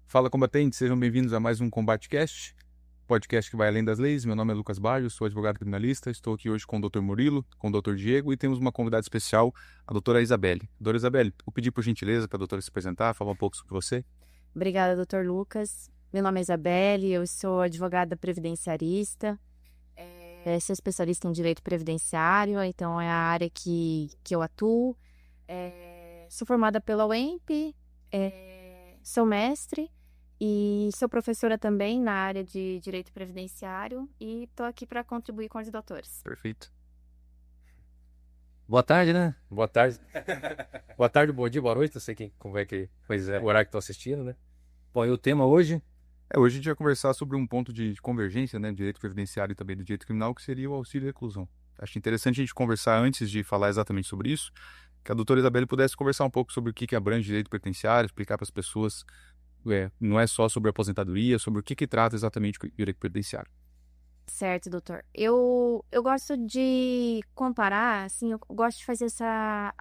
Fala, combatentes, sejam bem-vindos a mais um CombateCast, podcast que vai além das leis. Meu nome é Lucas Barrios, sou advogado criminalista, estou aqui hoje com o Dr. Murilo, com o Dr. Diego e temos uma convidada especial, a doutora Isabelle. Doutora Isabelle, vou pedir por gentileza para a doutora se apresentar, falar um pouco sobre você. Obrigada, doutor Lucas. Meu nome é Isabelle, eu sou advogada previdenciarista, sou especialista em direito previdenciário, então é a área que eu atuo. Sou formada pela UEMP, sou mestre e sou professora também na área de direito previdenciário e estou aqui para contribuir com os doutores. Perfeito. Boa tarde, né? Boa tarde. Boa tarde, bom dia, boa noite. Não sei como é que o horário que estão assistindo, né? Bom, e o tema hoje? Hoje a gente vai conversar sobre um ponto de convergência, né, do direito previdenciário e também do direito criminal, que seria o auxílio reclusão. Acho interessante a gente conversar antes de falar exatamente sobre isso, que a doutora Isabelle pudesse conversar um pouco sobre o que abrange direito previdenciário, explicar para as pessoas, não é só sobre aposentadoria, sobre o que trata exatamente o direito previdenciário. Certo, doutor. Eu gosto de comparar, assim, eu gosto de fazer essa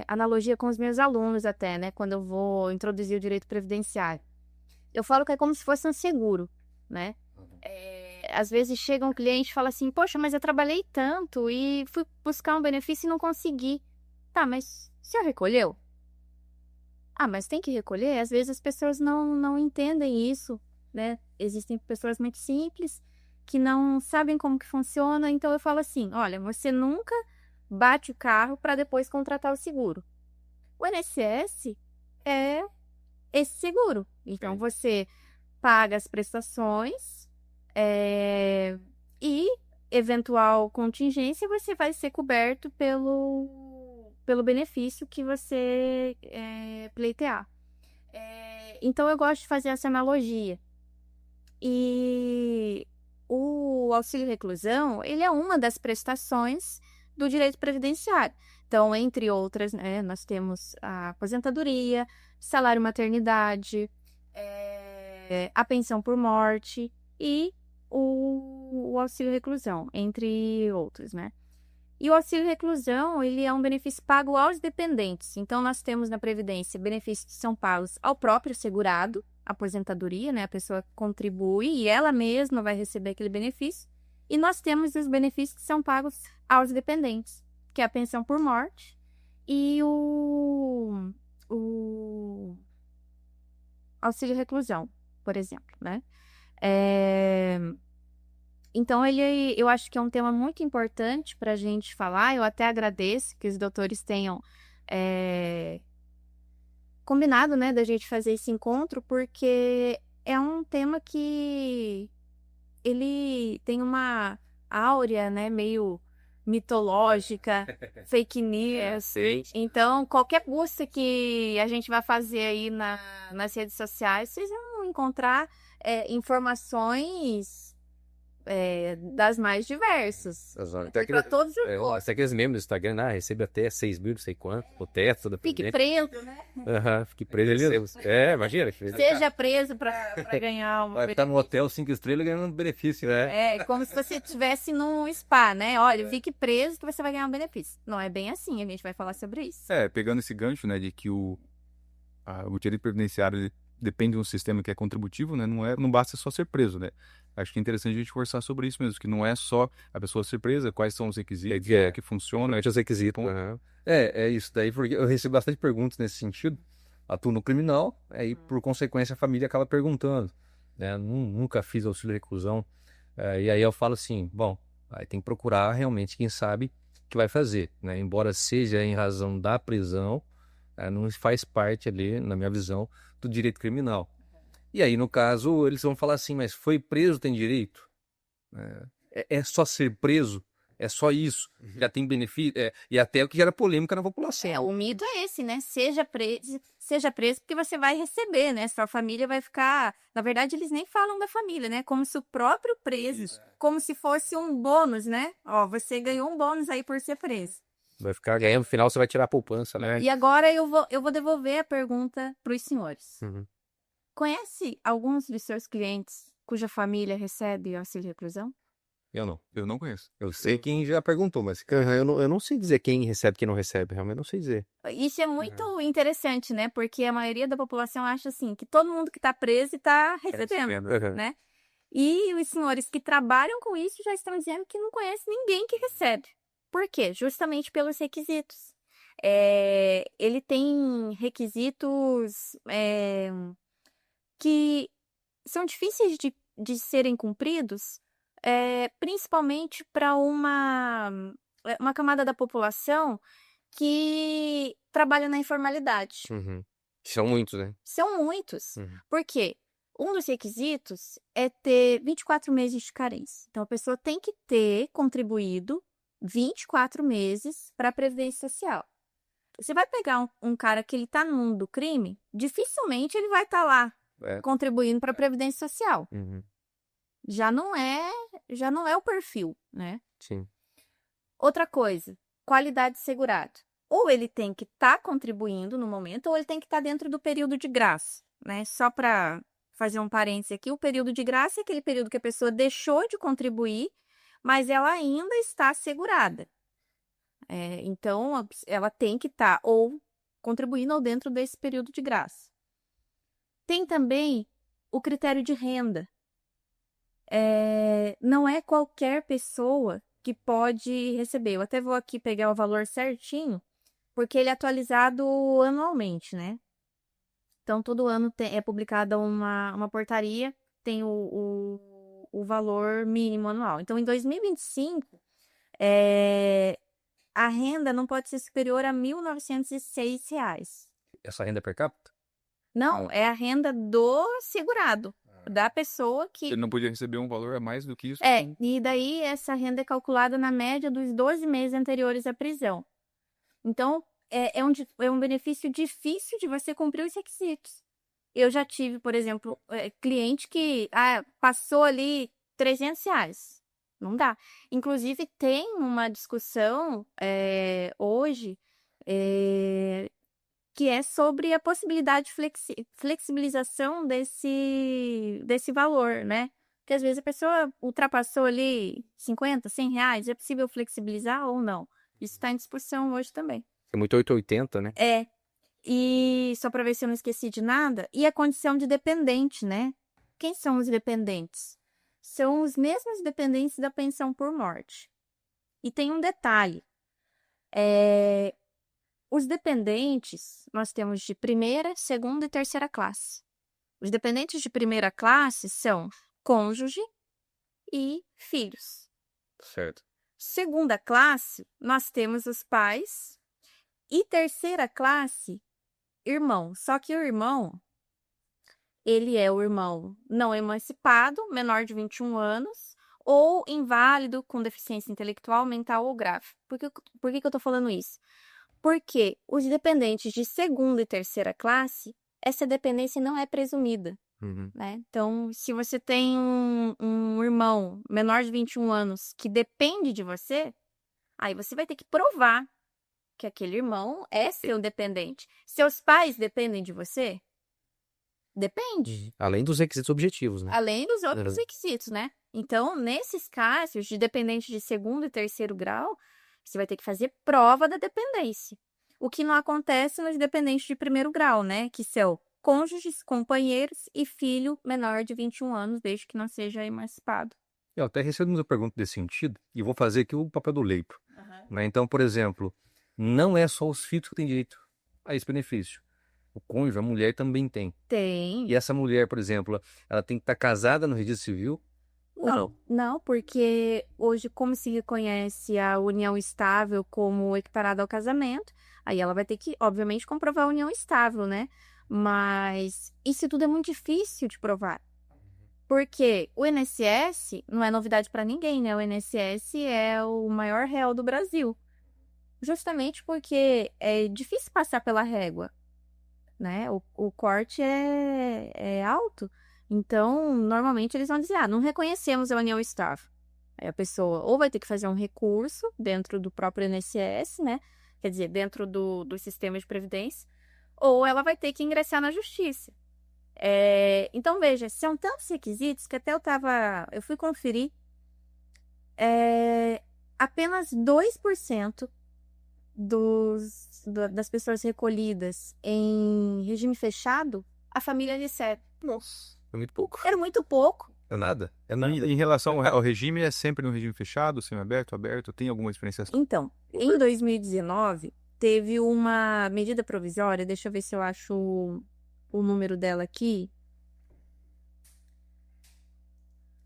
analogia com os meus alunos até, né, quando eu vou introduzir o direito previdenciário. Eu falo que é como se fosse um seguro, né? Às vezes chega um cliente e fala assim, poxa, mas eu trabalhei tanto e fui buscar um benefício e não consegui. Tá, mas o senhor recolheu? Ah, mas tem que recolher? Às vezes as pessoas não entendem isso, né? Existem pessoas muito simples que não sabem como que funciona, então eu falo assim, olha, você nunca bate o carro para depois contratar o seguro. O INSS é esse seguro. Então, você paga as prestações e eventual contingência você vai ser coberto pelo benefício que você pleitear. Então, eu gosto de fazer essa analogia. E o auxílio reclusão, ele é uma das prestações do direito previdenciário. Então, entre outras, né, nós temos a aposentadoria, salário maternidade, a pensão por morte e o auxílio reclusão, entre outros, né? E o auxílio reclusão, ele é um benefício pago aos dependentes. Então, nós temos na Previdência benefícios que são pagos ao próprio segurado, aposentadoria, né? A pessoa contribui e ela mesma vai receber aquele benefício. E nós temos os benefícios que são pagos aos dependentes, que é a pensão por morte e o auxílio reclusão, por exemplo, né? Então, eu acho que é um tema muito importante para a gente falar. Eu até agradeço que os doutores tenham combinado, né, da gente fazer esse encontro, porque é um tema que ele tem uma áurea, né, meio mitológica, fake news. Então, qualquer busca que a gente vai fazer aí nas redes sociais, vocês vão encontrar informações das mais diversas. Para todos os gostos. Até aqueles memes do Instagram, recebe até 6 mil, não sei quanto, o teto da Fique preso, né? Fique preso ali. Imagina. Seja preso para ganhar Vai estar no hotel 5 estrelas ganhando benefício, né? É como se você estivesse num spa, né? Olha, fique preso que você vai ganhar um benefício. Não é bem assim, a gente vai falar sobre isso. Pegando esse gancho, né, de que o direito previdenciário ele depende de um sistema que é contributivo, né? Não basta só ser preso, né? Acho que é interessante a gente conversar sobre isso mesmo, que não é só a pessoa ser presa, quais são os requisitos, que funciona. Os requisitos. É isso daí, porque eu recebo bastante perguntas nesse sentido. Atuo no criminal, aí por consequência a família acaba perguntando, né? Nunca fiz auxílio reclusão. E aí eu falo assim, bom, aí tem que procurar realmente quem sabe que vai fazer, né? Embora seja em razão da prisão, não faz parte ali, na minha visão, do direito criminal. E aí, no caso, eles vão falar assim, mas foi preso, tem direito? É só ser preso? É só isso? Já tem benefício? E até o que gera polêmica na população. O mito é esse, né? Seja preso porque você vai receber, né? Sua família vai ficar... Na verdade, eles nem falam da família, né? Como se o próprio preso, como se fosse um bônus, né? Ó, você ganhou um bônus aí por ser preso. Vai ficar ganhando, no final você vai tirar a poupança, né? E agora eu vou devolver a pergunta para os senhores. Conhece alguns dos seus clientes cuja família recebe auxílio reclusão? Eu não. Eu não conheço. Eu sei quem já perguntou, mas eu não sei dizer quem recebe e quem não recebe. Realmente não sei dizer. Isso é muito interessante, né? Porque a maioria da população acha assim que todo mundo que está preso está recebendo, né? E os senhores que trabalham com isso já estão dizendo que não conhece ninguém que recebe. Por quê? Justamente pelos requisitos. Ele tem requisitos que são difíceis de serem cumpridos, principalmente para uma camada da população que trabalha na informalidade. Uhum. São muitos, né? São muitos. Uhum. Por quê? Um dos requisitos é ter 24 meses de carência. Então, a pessoa tem que ter contribuído 24 meses para a Previdência Social. Você vai pegar um cara que ele está no mundo do crime, dificilmente ele vai estar lá contribuindo para a Previdência Social. Uhum. Já não é o perfil, né? Sim. Outra coisa, qualidade segurada. Ou ele tem que estar contribuindo no momento, ou ele tem que estar dentro do período de graça, né? Só para fazer um parêntese aqui, o período de graça é aquele período que a pessoa deixou de contribuir, mas ela ainda está segurada. Então, ela tem que estar ou contribuindo ou dentro desse período de graça. Tem também o critério de renda. Não é qualquer pessoa que pode receber. Eu até vou aqui pegar o valor certinho, porque ele é atualizado anualmente, né? Então, todo ano é publicada uma portaria, tem o valor mínimo anual. Então, em 2025, a renda não pode ser superior a R$ 1.906. Essa renda é per capita? Não, é a renda do segurado, da pessoa que... Ele não podia receber um valor a mais do que isso? E daí essa renda é calculada na média dos 12 meses anteriores à prisão. Então, é um benefício difícil de você cumprir os requisitos. Eu já tive, por exemplo, cliente que passou ali R$ 300. Não dá. Inclusive, tem uma discussão hoje que é sobre a possibilidade de flexibilização desse valor, né? Porque às vezes a pessoa ultrapassou ali R$ 50, R$ 100, é possível flexibilizar ou não? Isso está em discussão hoje também. É muito 880, né? E só para ver se eu não esqueci de nada, e a condição de dependente, né? Quem são os dependentes? São os mesmos dependentes da pensão por morte. E tem um detalhe. Os dependentes, nós temos de primeira, segunda e terceira classe. Os dependentes de primeira classe são cônjuge e filhos. Certo. Segunda classe, nós temos os pais. E terceira classe, irmão. Só que o irmão, ele é o irmão não emancipado, menor de 21 anos, ou inválido com deficiência intelectual, mental ou grave. Por que eu tô falando isso? Porque os dependentes de segunda e terceira classe, essa dependência não é presumida. Uhum. Né? Então, se você tem um irmão menor de 21 anos que depende de você, aí você vai ter que provar que aquele irmão é seu dependente. Seus pais dependem de você? Depende. Além dos requisitos objetivos, né? Além dos outros requisitos, né? Então, nesses casos de dependente de segundo e terceiro grau, você vai ter que fazer prova da dependência. O que não acontece nos dependentes de primeiro grau, né? Que são cônjuges, companheiros e filho menor de 21 anos, desde que não seja emancipado. Eu até recebi uma pergunta desse sentido e vou fazer aqui o papel do leigo. Né? Então, por exemplo, não é só os filhos que têm direito a esse benefício. O cônjuge, a mulher também tem. Tem. E essa mulher, por exemplo, ela tem que estar casada no registro civil? Não, porque hoje, como se reconhece a união estável como equiparada ao casamento, aí ela vai ter que, obviamente, comprovar a união estável, né? Mas isso tudo é muito difícil de provar. Porque o INSS não é novidade para ninguém, né? O INSS é o maior réu do Brasil. Justamente porque é difícil passar pela régua, né? O corte é alto. Então, normalmente eles vão dizer, não reconhecemos a união estável. Aí a pessoa ou vai ter que fazer um recurso dentro do próprio INSS, né? Quer dizer, dentro do sistema de previdência, ou ela vai ter que ingressar na justiça. Então, veja, são tantos requisitos que até eu fui conferir. Apenas 2% das pessoas recolhidas em regime fechado, a família recebe. Nossa, é muito pouco. Era muito pouco. É nada. É nada. Em relação ao regime, é sempre no regime fechado, semiaberto, aberto? Tem alguma diferenciação? Então, em 2019, teve uma medida provisória, deixa eu ver se eu acho o número dela aqui.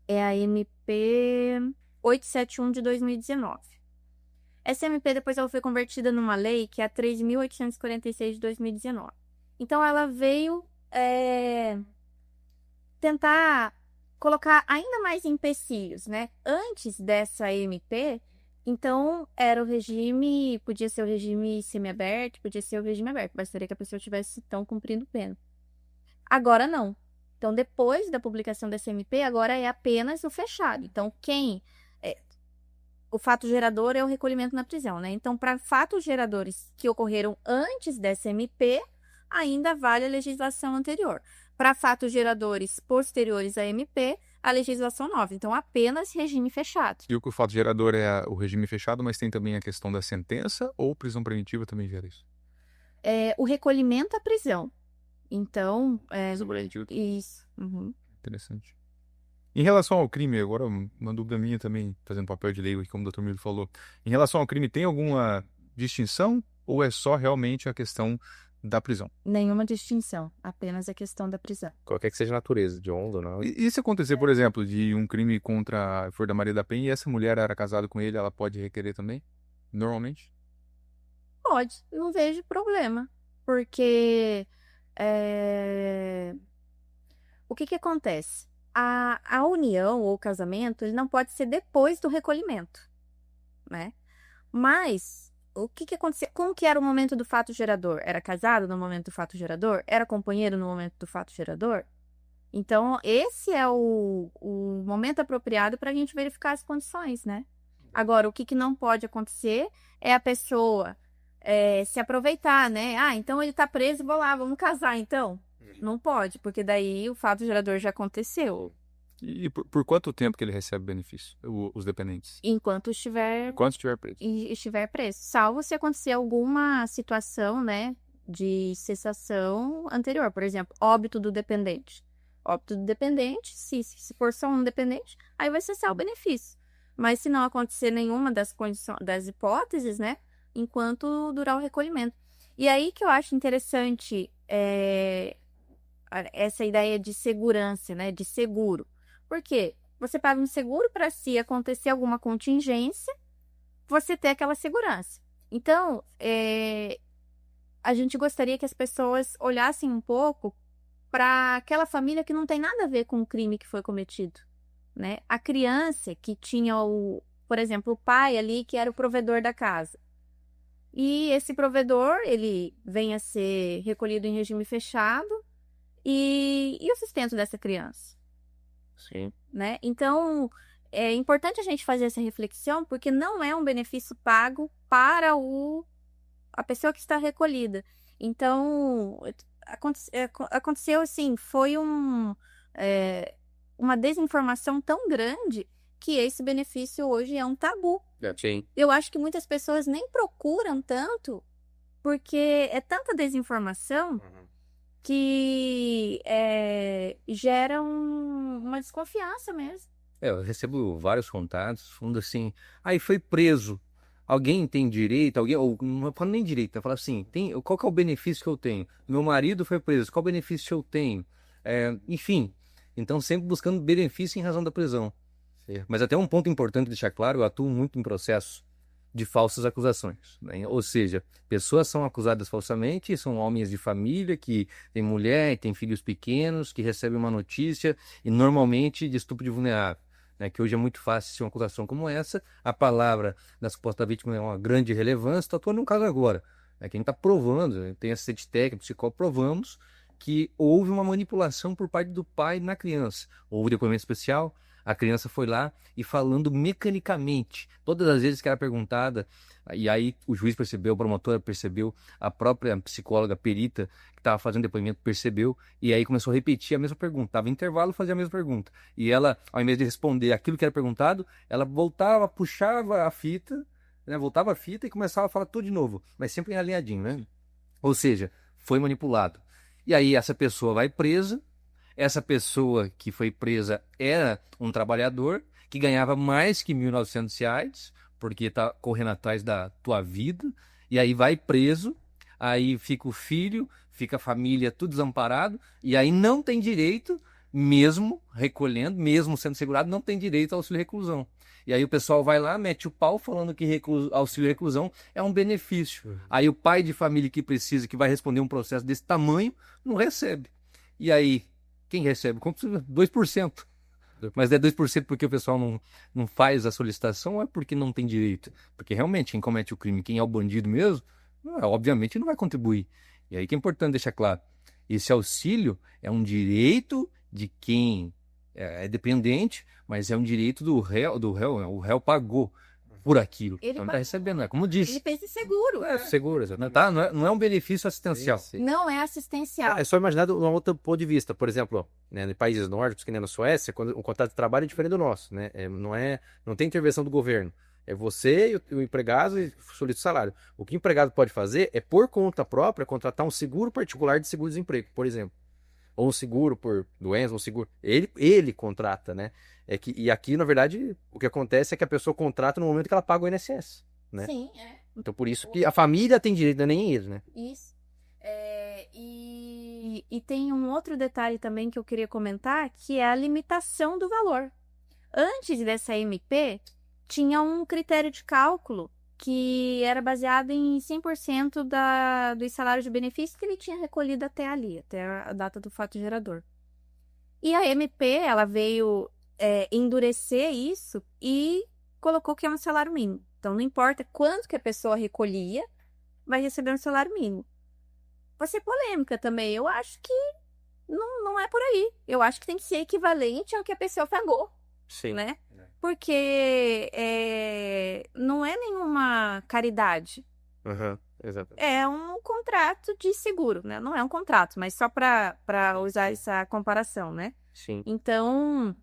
É a MP 871 de 2019. Essa MP depois ela foi convertida numa lei que é a 3.846 de 2019. Então, ela veio tentar colocar ainda mais empecilhos, né? Antes dessa MP, então era o regime, podia ser o regime semiaberto, podia ser o regime aberto, bastaria que a pessoa estivesse então cumprindo pena. Agora não. Então, depois da publicação dessa MP, agora é apenas o fechado. Então, o fato gerador é o recolhimento na prisão, né? Então, para fatos geradores que ocorreram antes dessa MP, ainda vale a legislação anterior. Para fatos geradores posteriores à MP, a legislação nova. Então, apenas regime fechado. E o fato gerador é o regime fechado, mas tem também a questão da sentença ou prisão preventiva também gera isso? O recolhimento à prisão. Então, Prisão preventiva. isso. Uhum. Interessante. Em relação ao crime, agora uma dúvida minha também, fazendo papel de leigo, como o Dr. Miro falou. Em relação ao crime, tem alguma distinção ou é só realmente a questão da prisão? Nenhuma distinção, apenas a questão da prisão. Qualquer que seja a natureza, de onda ou não. E se acontecer, por exemplo, de um crime contra a Flor da Maria da Penha e essa mulher era casada com ele, ela pode requerer também? Normalmente? Pode, não vejo problema. Porque o que acontece? A união ou o casamento, ele não pode ser depois do recolhimento, né? Mas, o que acontecia? Como que era o momento do fato gerador? Era casado no momento do fato gerador? Era companheiro no momento do fato gerador? Então, esse é o momento apropriado para a gente verificar as condições, né? Agora, o que não pode acontecer é a pessoa se aproveitar, né? Ah, então ele tá preso, vou lá, vamos casar, então. Não pode, porque daí o fato gerador já aconteceu. E por quanto tempo que ele recebe benefício, os dependentes? Enquanto estiver Enquanto estiver preso. estiver preso. Salvo se acontecer alguma situação, né, de cessação anterior. Por exemplo, óbito do dependente. Óbito do dependente, se for só um dependente, aí vai cessar o benefício. Mas se não acontecer nenhuma das condições, das hipóteses, né, enquanto durar o recolhimento. E aí que eu acho interessante essa ideia de segurança, né, de seguro. Por quê? Você paga um seguro para se acontecer alguma contingência, você ter aquela segurança. Então, a gente gostaria que as pessoas olhassem um pouco para aquela família que não tem nada a ver com o crime que foi cometido, né? A criança que tinha por exemplo, o pai ali que era o provedor da casa. E esse provedor, ele vem a ser recolhido em regime fechado e o sustento dessa criança? Sim. Né? Então, é importante a gente fazer essa reflexão, porque não é um benefício pago para a pessoa que está recolhida. Então, aconteceu assim, foi uma desinformação tão grande que esse benefício hoje é um tabu. Sim. Eu acho que muitas pessoas nem procuram tanto, porque é tanta desinformação que gera uma desconfiança mesmo. Eu recebo vários contatos, falando assim, aí foi preso, alguém tem direito, ou não falo nem direito, eu falo assim, qual que é o benefício que eu tenho? Meu marido foi preso, qual benefício eu tenho? Enfim, então sempre buscando benefício em razão da prisão. Mas até um ponto importante deixar claro, eu atuo muito em processo de falsas acusações, né? Ou seja, pessoas são acusadas falsamente, são homens de família que têm mulher, têm filhos pequenos, que recebem uma notícia e normalmente de estupro de vulnerável, né? Que hoje é muito fácil ser uma acusação como essa, a palavra da suposta vítima é uma grande relevância, estou atuando no caso agora, né? Quem está provando, tem assistente técnico, psicólogo, provamos que houve uma manipulação por parte do pai na criança, houve depoimento especial, A criança foi lá e falando mecanicamente, todas as vezes que era perguntada, e aí o juiz percebeu, a promotora percebeu, a própria psicóloga perita que estava fazendo depoimento percebeu, e aí começou a repetir a mesma pergunta. Tava em intervalo, fazia a mesma pergunta. E ela, ao invés de responder aquilo que era perguntado, ela voltava, puxava a fita, né, voltava a fita e começava a falar tudo de novo, mas sempre alinhadinho, né? Ou seja, foi manipulado. E aí essa pessoa vai presa. Essa pessoa que foi presa era um trabalhador que ganhava mais que R$ 1.900, porque está correndo atrás da tua vida, e aí vai preso, aí fica o filho, fica a família tudo desamparado, e aí não tem direito, mesmo recolhendo, mesmo sendo segurado, não tem direito ao auxílio reclusão. E aí o pessoal vai lá, mete o pau falando que auxílio reclusão é um benefício. Aí o pai de família que precisa, que vai responder um processo desse tamanho, não recebe. E aí, quem recebe? 2%. Mas é 2% porque o pessoal não faz a solicitação ou é porque não tem direito? Porque realmente quem comete o crime, quem é o bandido mesmo, obviamente não vai contribuir. E aí que é importante deixar claro. Esse auxílio é um direito de quem é dependente, mas é um direito do réu, o réu pagou por aquilo. Ele Então pagou. está recebendo, como disse. Ele fez de seguro. Seguro, tá? Não é um benefício assistencial. Sim. Não é assistencial. É só imaginar de um outro ponto de vista. Por exemplo, né, em países nórdicos, que nem na Suécia, quando o contrato de trabalho é diferente do nosso, né? Não tem intervenção do governo. É você e o empregado e solicita o salário. O que o empregado pode fazer é, por conta própria, contratar um seguro particular de seguro-desemprego, por exemplo. Ou um seguro por doença, um seguro. Ele contrata, né? E aqui, na verdade, o que acontece é que a pessoa contrata no momento que ela paga o INSS, né? Sim, é. Então, por isso que a família tem direito, não é nem ele, né? Isso. E tem um outro detalhe também que eu queria comentar, que é a limitação do valor. Antes dessa MP, tinha um critério de cálculo que era baseado em 100% dos salários de benefício que ele tinha recolhido até ali, até a data do fato gerador. E a MP, ela veio endurecer isso e colocou que é um salário mínimo. Então, não importa quanto que a pessoa recolhia, vai receber um salário mínimo. Vai ser polêmica também. Eu acho que não é por aí. Eu acho que tem que ser equivalente ao que a pessoa pagou, Sim. né? Porque não é nenhuma caridade. Exato. É um contrato de seguro, né? Não é um contrato, mas só para usar essa comparação, né? Sim. Então,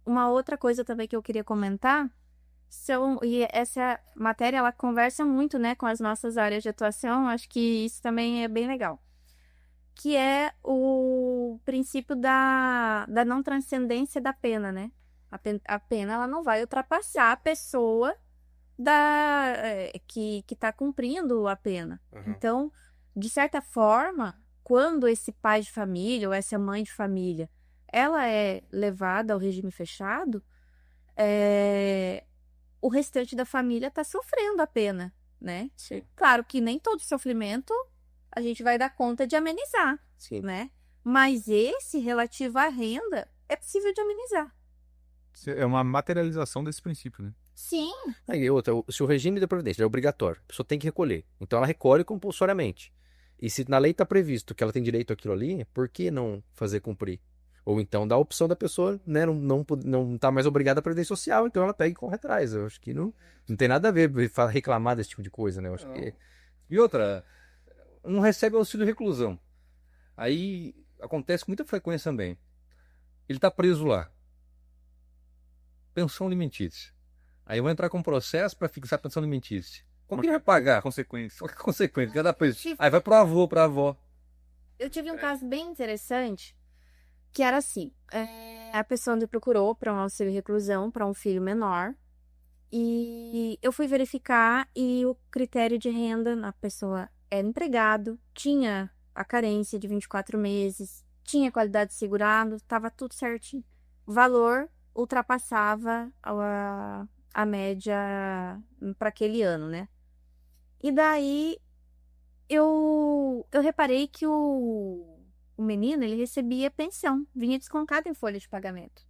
uma outra coisa também que eu queria comentar e essa matéria, ela conversa muito, né, com as nossas áreas de atuação, acho que isso também é bem legal, que é o princípio da não transcendência da pena, né? A pena, ela não vai ultrapassar a pessoa que está cumprindo a pena. Então, de certa forma, quando esse pai de família ou essa mãe de família, ela é levada ao regime fechado, o restante da família está sofrendo a pena, né? Sim. Claro que nem todo sofrimento a gente vai dar conta de amenizar, Sim. né? Mas esse relativo à renda é possível de amenizar. É uma materialização desse princípio, né? Sim. Aí outra, se o regime da Previdência é obrigatório, a pessoa tem que recolher. Então ela recolhe compulsoriamente. E se na lei está previsto que ela tem direito àquilo ali, por que não fazer cumprir? Ou então dá a opção da pessoa, né, não tá mais obrigada à Previdência Social, então ela pega e corre atrás. Eu acho que não tem nada a ver reclamar desse tipo de coisa, né? Eu acho que... E outra, não recebe auxílio reclusão. Aí acontece com muita frequência também. Ele está preso lá. Pensão alimentícia. Aí eu vou entrar com um processo para fixar a pensão alimentícia. Como que ele vai pagar? Consequência. Qual que é a consequência? Cada preso. Aí vai pro avô, pra avó. Eu tive um caso bem interessante, que era assim, a pessoa me procurou para um auxílio reclusão para um filho menor, e eu fui verificar e o critério de renda na pessoa era empregado, tinha a carência de 24 meses, tinha qualidade de segurado, estava tudo certinho. O valor ultrapassava a média para aquele ano, né? E daí eu reparei que o menino, ele recebia pensão, vinha descontado em folha de pagamento.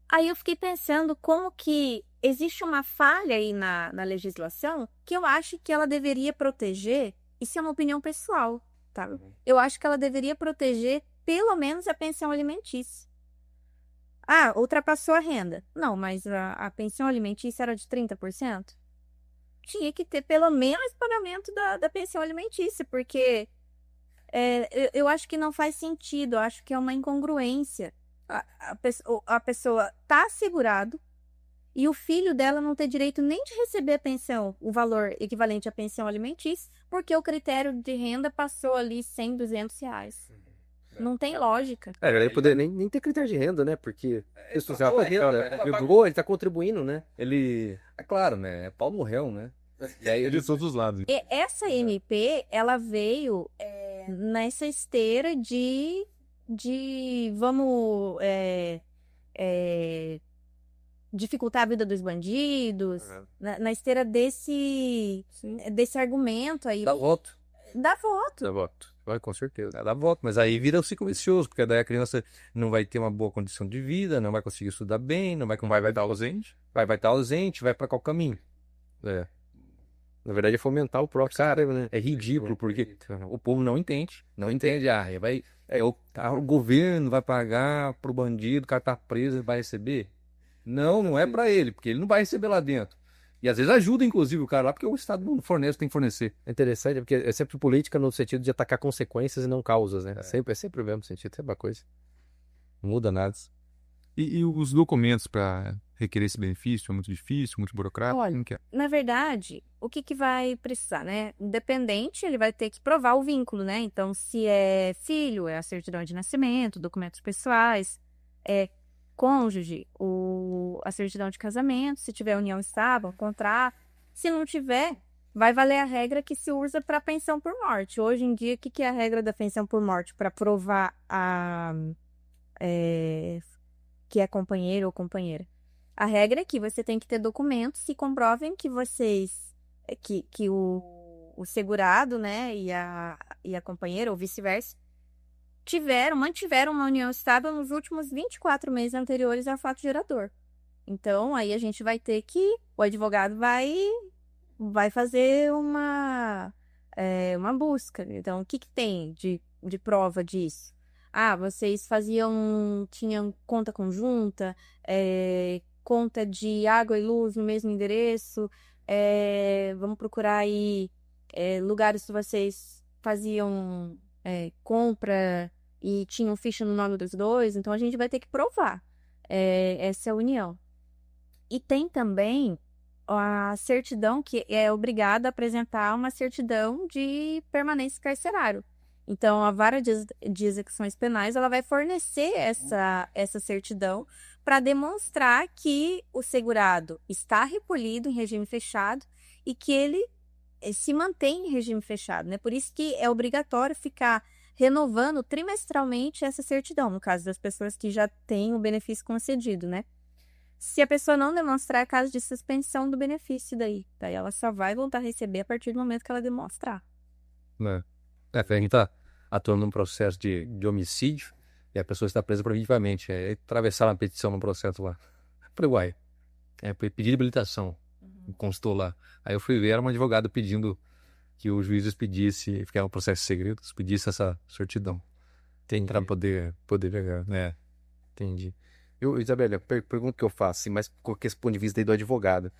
Aí eu fiquei pensando como que existe uma falha aí na legislação que eu acho que ela deveria proteger, isso é uma opinião pessoal, tá? Eu acho que ela deveria proteger pelo menos a pensão alimentícia. ultrapassou a renda. Não, mas a pensão alimentícia era de 30%? Tinha que ter pelo menos pagamento da pensão alimentícia, porque eu acho que não faz sentido, eu acho que é uma incongruência. A pessoa tá segurado e o filho dela não ter direito nem de receber a pensão, o valor equivalente à pensão alimentícia, porque o critério de renda passou ali 100, R$ 200. Não tem lógica. Ele poder nem ter critério de renda, né? Porque isso já ele tá contribuindo, né? Ele, é claro, né? É pau no réu, né? E aí De todos os lados. E essa MP, ela veio nessa esteira de vamos dificultar a vida dos bandidos, na esteira desse argumento aí. dá voto. Dá voto. Dá voto. Vai, com certeza. Dá voto, mas aí vira o ciclo vicioso, porque daí a criança não vai ter uma boa condição de vida, não vai conseguir estudar bem, não vai estar ausente, vai estar ausente, vai para qual caminho? É. Na verdade, é fomentar o próprio Cara, sistema, né? é ridículo, porque o povo não entende. O governo vai pagar pro bandido, o cara tá preso, ele vai receber? Não é para ele, porque ele não vai receber lá dentro. E às vezes ajuda, inclusive, o cara lá, porque o Estado não fornece, tem que fornecer. É interessante, porque é sempre política no sentido de atacar consequências e não causas, né? É sempre o mesmo sentido, sempre uma coisa. Não muda nada. E os documentos para requerer esse benefício é muito difícil, muito burocrático? Olha, Como que é? na verdade, o que vai precisar, né? Independente, ele vai ter que provar o vínculo, né? Então, se é filho, é a certidão de nascimento, documentos pessoais, é cônjuge, a certidão de casamento, se tiver união estável, contrato. Se não tiver, vai valer a regra que se usa para pensão por morte. Hoje em dia, o que é a regra da pensão por morte? Para provar que é companheiro ou companheira. A regra é que você tem que ter documentos que comprovem que que o segurado, né, e a companheira, ou vice-versa, mantiveram uma união estável nos últimos 24 meses anteriores ao fato gerador. Então, aí a gente vai ter que, o advogado vai fazer uma busca. Então, o que tem de prova disso? Vocês tinham conta conjunta, conta de água e luz no mesmo endereço, vamos procurar aí lugares que vocês faziam compra e tinham ficha no nome dos dois, então a gente vai ter que provar essa união. E tem também a certidão que é obrigada a apresentar uma certidão de permanência carcerária. Então, a vara de execuções penais ela vai fornecer essa certidão para demonstrar que o segurado está recolhido em regime fechado e que ele se mantém em regime fechado, né? Por isso que é obrigatório ficar renovando trimestralmente essa certidão, no caso das pessoas que já têm o benefício concedido, né? Se a pessoa não demonstrar, é caso de suspensão do benefício daí ela só vai voltar a receber a partir do momento que ela demonstrar. A gente tá atuando num processo de homicídio e a pessoa está presa preventivamente. Atravessaram a petição no processo lá. Falei, uai, pedido de habilitação. Constou lá. Aí eu fui ver, era um advogado pedindo que os juízes pedissem, porque é um processo segredo, pedisse essa certidão. Para poder pegar, né? Entendi. Isabela, pergunta que eu faço, assim, mas com esse ponto de vista aí do advogado.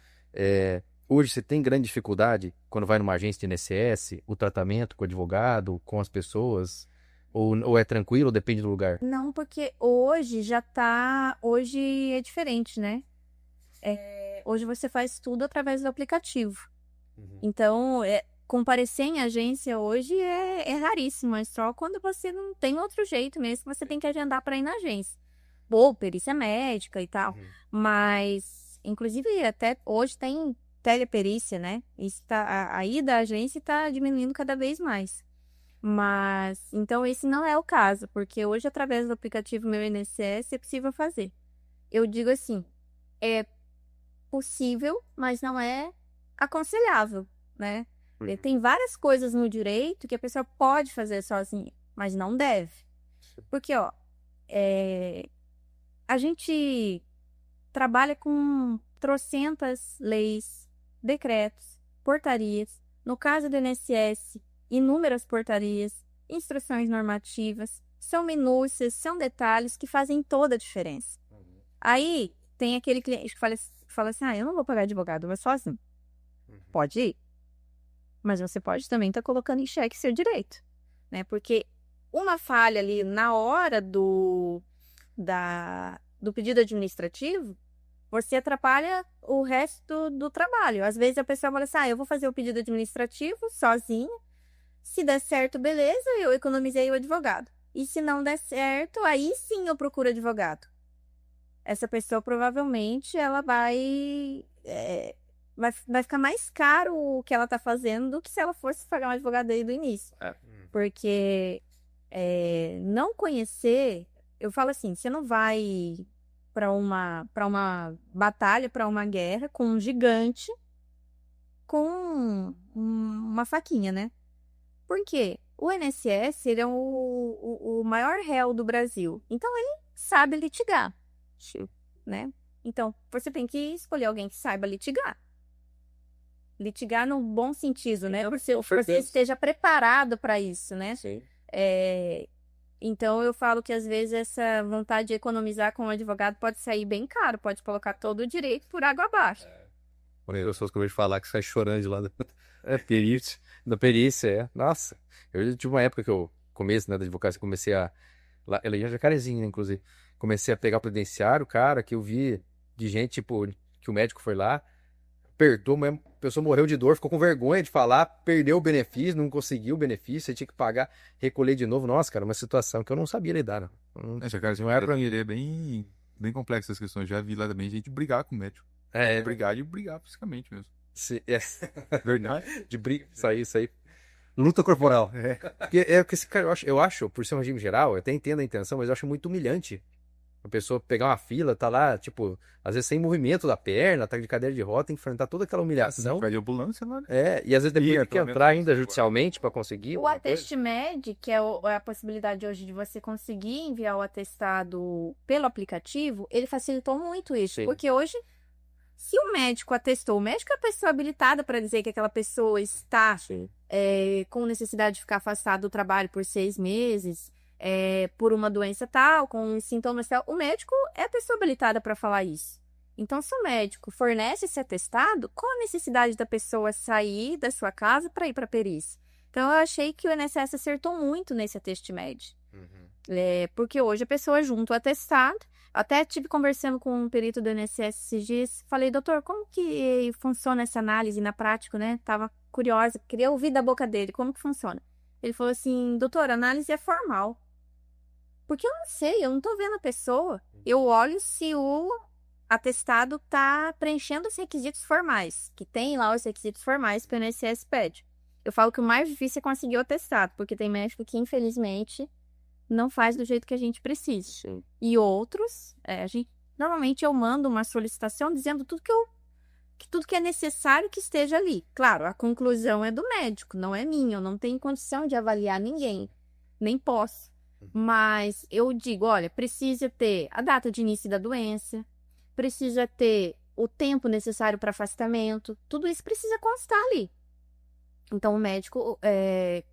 Hoje você tem grande dificuldade quando vai numa agência de INSS, o tratamento com o advogado, com as pessoas? Ou é tranquilo, depende do lugar? Não, porque hoje hoje é diferente, né? Hoje você faz tudo através do aplicativo. Então, comparecer em agência hoje é raríssimo, é só quando você não tem outro jeito mesmo, você tem que agendar para ir na agência. Ou perícia médica e tal. Mas, inclusive, até hoje tem teleperícia, né? Isso a ida à agência está diminuindo cada vez mais. Mas, então, esse não é o caso, porque hoje, através do aplicativo Meu INSS, é possível fazer. Eu digo assim, é possível, mas não é aconselhável, né? Tem várias coisas no direito que a pessoa pode fazer sozinha, mas não deve. Porque, a gente trabalha com trocentas leis, decretos, portarias. No caso do INSS, inúmeras portarias, instruções normativas. São minúcias, são detalhes que fazem toda a diferença. Aí tem aquele cliente que fala assim, eu não vou pagar advogado, eu vou sozinho. Pode ir. Mas você pode também estar colocando em xeque seu direito, né? Porque uma falha ali na hora do pedido administrativo, você atrapalha o resto do trabalho. Às vezes a pessoa fala assim, eu vou fazer o pedido administrativo sozinha. Se der certo, beleza, eu economizei o advogado. E se não der certo, aí sim eu procuro advogado. Essa pessoa provavelmente ela vai ficar mais caro o que ela está fazendo do que se ela fosse pagar um advogado desde o início. Porque não conhecer, eu falo assim, você não vai para uma batalha, para uma guerra com um gigante com uma faquinha, né? Por quê? O INSS ele é o maior réu do Brasil. Então, ele sabe litigar, né? Então, você tem que escolher alguém que saiba litigar. Litigar no bom sentido, né? Você esteja preparado para isso, né? Sim. Então, eu falo que, às vezes, essa vontade de economizar com um advogado pode sair bem caro. Pode colocar todo o direito por água abaixo. Quando as pessoas começam a falar que sai chorando de lá Perícia. Da perícia, Nossa. Eu tive uma época que eu comecei, né, da advocacia, comecei a... Ela ia Jacarezinho, né, inclusive. Comecei a pegar o previdenciário, cara, que eu vi de gente, tipo, que o médico foi lá, apertou mesmo, a pessoa morreu de dor, ficou com vergonha de falar, perdeu o benefício, não conseguiu o benefício, aí tinha que pagar, recolher de novo. Nossa, cara, uma situação que eu não sabia lidar, né? Jacarezinho era pra mim, ele é bem complexo essas questões. Já vi lá também gente brigar com o médico. Brigar fisicamente mesmo. Verdade. De briga, isso aí. luta corporal. Porque esse cara, eu acho, por ser um regime geral, eu até entendo a intenção, mas eu acho muito humilhante. A pessoa pegar uma fila, tá lá, tipo, às vezes sem movimento da perna, tá de cadeira de roda, tem que enfrentar toda aquela humilhação. Vai de ambulância lá, né? E às vezes depois tem que entrar ainda judicialmente pra conseguir. O Atestmed, que é a possibilidade hoje de você conseguir enviar o atestado pelo aplicativo, ele facilitou muito isso. Sim. Porque hoje, se o médico atestou, o médico é a pessoa habilitada para dizer que aquela pessoa está com necessidade de ficar afastado do trabalho por 6 meses, por uma doença tal, com sintomas tal. O médico é a pessoa habilitada para falar isso. Então, se o médico fornece esse atestado, qual a necessidade da pessoa sair da sua casa para ir para a perícia? Então, eu achei que o INSS acertou muito nesse Atestmed. Porque hoje a pessoa junta o atestado. Até estive conversando com um perito do INSS esses dias. Falei, doutor, como que funciona essa análise na prática, né? Tava curiosa, queria ouvir da boca dele como que funciona. Ele falou assim, doutor, a análise é formal. Porque eu não sei, eu não tô vendo a pessoa. Eu olho se o atestado tá preenchendo os requisitos formais, que tem lá os requisitos formais que o INSS pede. Eu falo que o mais difícil é conseguir o atestado, porque tem médico que, infelizmente, não faz do jeito que a gente precisa. Sim. E outros, normalmente eu mando uma solicitação dizendo tudo que é necessário que esteja ali. Claro, a conclusão é do médico, não é minha. Eu não tenho condição de avaliar ninguém, nem posso. Mas eu digo, olha, precisa ter a data de início da doença, precisa ter o tempo necessário para afastamento, tudo isso precisa constar ali. Então, o médico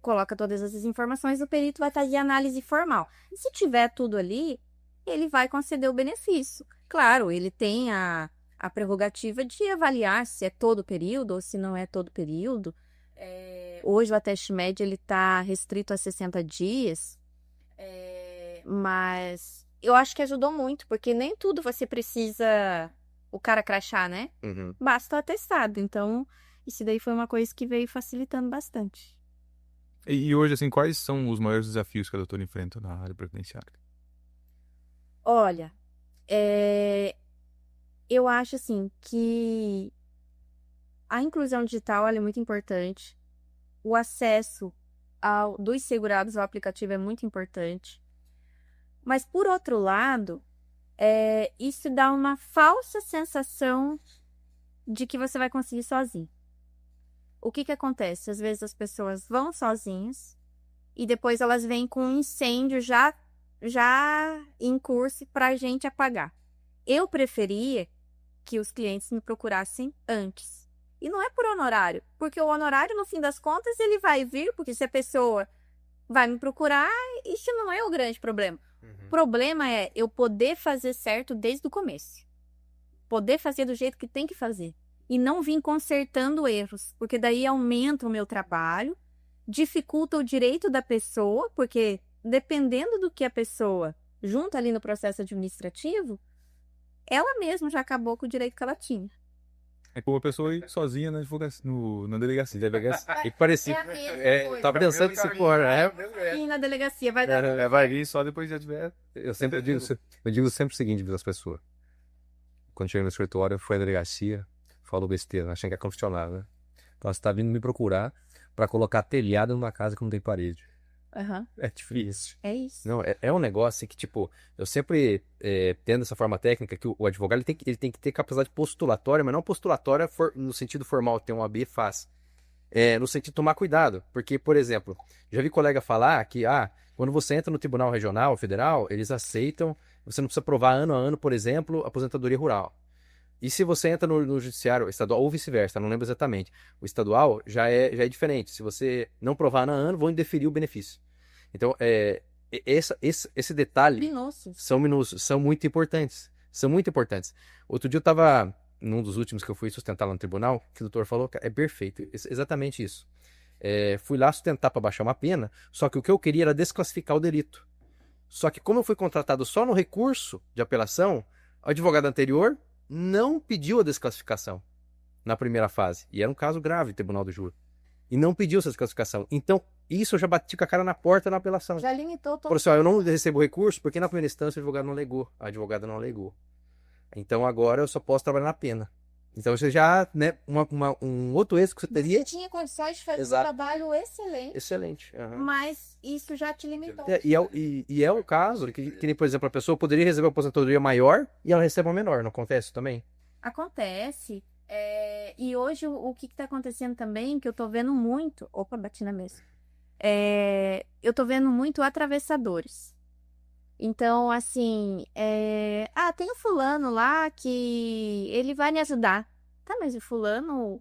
coloca todas essas informações, o perito vai fazer análise formal. E se tiver tudo ali, ele vai conceder o benefício. Claro, ele tem a prerrogativa de avaliar se é todo o período ou se não é todo o período. Hoje, o Atestmed está restrito a 60 dias, mas eu acho que ajudou muito, porque nem tudo você precisa o cara crachar, né? Basta o atestado. Então, isso daí foi uma coisa que veio facilitando bastante. E hoje, assim, quais são os maiores desafios que a doutora enfrenta na área previdenciária? Olha, eu acho, assim, que a inclusão digital ela é muito importante. O acesso dos segurados ao aplicativo é muito importante. Mas, por outro lado, isso dá uma falsa sensação de que você vai conseguir sozinho. O que acontece? Às vezes as pessoas vão sozinhas e depois elas vêm com um incêndio já em curso para a gente apagar. Eu preferia que os clientes me procurassem antes. E não é por honorário, porque o honorário, no fim das contas, ele vai vir, porque se a pessoa vai me procurar, isso não é o grande problema. O problema é eu poder fazer certo desde o começo. Poder fazer do jeito que tem que fazer. E não vir consertando erros, porque daí aumenta o meu trabalho, dificulta o direito da pessoa, porque dependendo do que a pessoa junta ali no processo administrativo, ela mesma já acabou com o direito que ela tinha. É como a pessoa ir sozinha na na delegacia. E parecia. É a mesma coisa. Tava pensando que se for, E na delegacia vai dar. Vai vir só depois já tiver. Eu digo sempre o seguinte para as pessoas. Quando chega no escritório, foi à delegacia, falou besteira, achando que é confessionário, né? Então você está vindo me procurar para colocar telhado numa casa que não tem parede. Aham, É difícil. é isso. Não, é um negócio que, tipo, eu sempre tendo essa forma técnica que o advogado ele tem que ter capacidade postulatória, mas não postulatória no sentido formal, ter um AB faz. No sentido de tomar cuidado. Porque, por exemplo, já vi colega falar que, quando você entra no Tribunal Regional, Federal, eles aceitam, você não precisa provar ano a ano, por exemplo, aposentadoria rural. E se você entra no judiciário estadual, ou vice-versa, não lembro exatamente. O estadual já é diferente. Se você não provar ano a ano, vão indeferir o benefício. Então, esse detalhe Minúcios. são minúsculos, são muito importantes. São muito importantes. Outro dia eu estava, num dos últimos que eu fui sustentar lá no tribunal, que o doutor falou, é perfeito, exatamente isso. Fui lá sustentar para baixar uma pena, só que o que eu queria era desclassificar o delito. Só que como eu fui contratado só no recurso de apelação, o advogado anterior não pediu a desclassificação na primeira fase. E era um caso grave, Tribunal do Júri. E não pediu essa desclassificação. Então, isso eu já bati com a cara na porta na apelação. Já limitou todo. Falou assim, eu não recebo recurso porque na primeira instância o advogado não alegou. A advogada não alegou. Então agora eu só posso trabalhar na pena. Então você já, né, um outro êxito que você teria. Tinha condições de fazer Exato. um trabalho excelente, Excelente. Aham. mas isso já te limitou. E é o caso que nem, por exemplo, a pessoa poderia receber uma aposentadoria maior e ela recebe uma menor. Não acontece isso também? Acontece. E hoje o que está acontecendo também, que eu tô vendo muito. Opa, bati na mesa. Eu tô vendo muito atravessadores. Então, assim, tem o fulano lá que ele vai me ajudar. Tá, mas o fulano,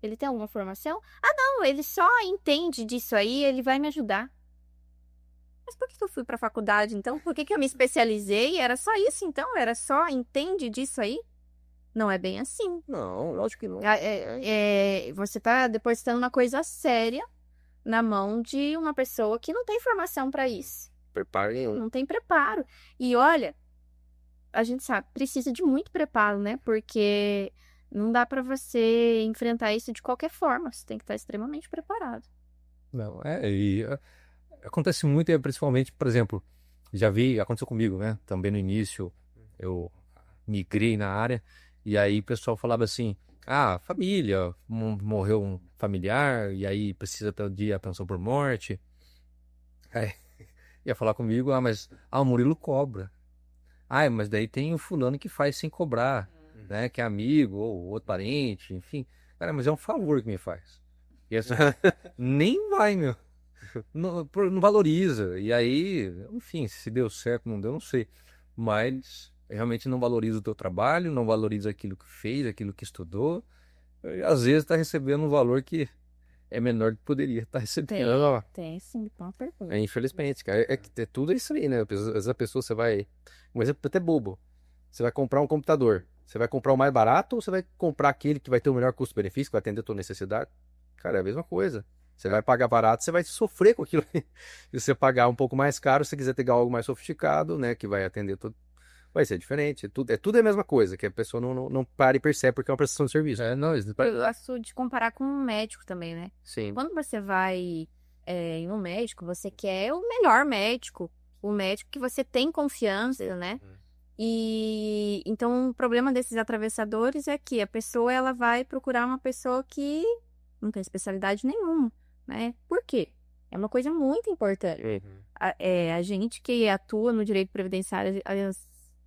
ele tem alguma formação? Não, ele só entende disso aí, ele vai me ajudar. Mas por que eu fui pra faculdade, então? Por que eu me especializei? Era só isso, então? Era só entende disso aí? Não é bem assim. Não, lógico que não. Você tá depositando uma coisa séria na mão de uma pessoa que não tem formação para isso. Preparem um. Não tem preparo. E olha, a gente sabe, precisa de muito preparo, né? Porque não dá para você enfrentar isso de qualquer forma. Você tem que estar extremamente preparado. Não, acontece muito, principalmente, por exemplo, aconteceu comigo, né? Também no início, eu migrei na área, e aí o pessoal falava assim, família, morreu um familiar, e aí precisa pedir a pensão por morte. Ia falar comigo, mas o Murilo cobra. Mas daí tem o fulano que faz sem cobrar, né? Que é amigo, ou outro parente, enfim. Cara, mas é um favor que me faz. E assim, nem vai, meu. Não valoriza. E aí, enfim, se deu certo, não deu, não sei. Mas realmente não valoriza o teu trabalho, não valoriza aquilo que fez, aquilo que estudou. E, às vezes está recebendo um valor que é menor do que poderia estar recebendo. Tem sim, uma pergunta. Infelizmente, cara. É tudo isso aí, né? Às vezes a pessoa, você vai... Um exemplo até bobo. Você vai comprar um computador. Você vai comprar o mais barato ou você vai comprar aquele que vai ter o melhor custo-benefício, que vai atender a tua necessidade? Cara, é a mesma coisa. Você vai pagar barato, você vai sofrer com aquilo. Se você pagar um pouco mais caro, se você quiser ter algo mais sofisticado, né? Que vai atender tudo. Vai ser diferente. Tudo é a mesma coisa, que a pessoa não para e percebe porque é uma prestação de serviço. Eu gosto de comparar com um médico também, né? Sim. Quando você vai em um médico, você quer o melhor médico. O médico que você tem confiança, né? E então o problema desses atravessadores é que a pessoa ela vai procurar uma pessoa que não tem especialidade nenhuma, né? Por quê? É uma coisa muito importante. A gente que atua no direito previdenciário,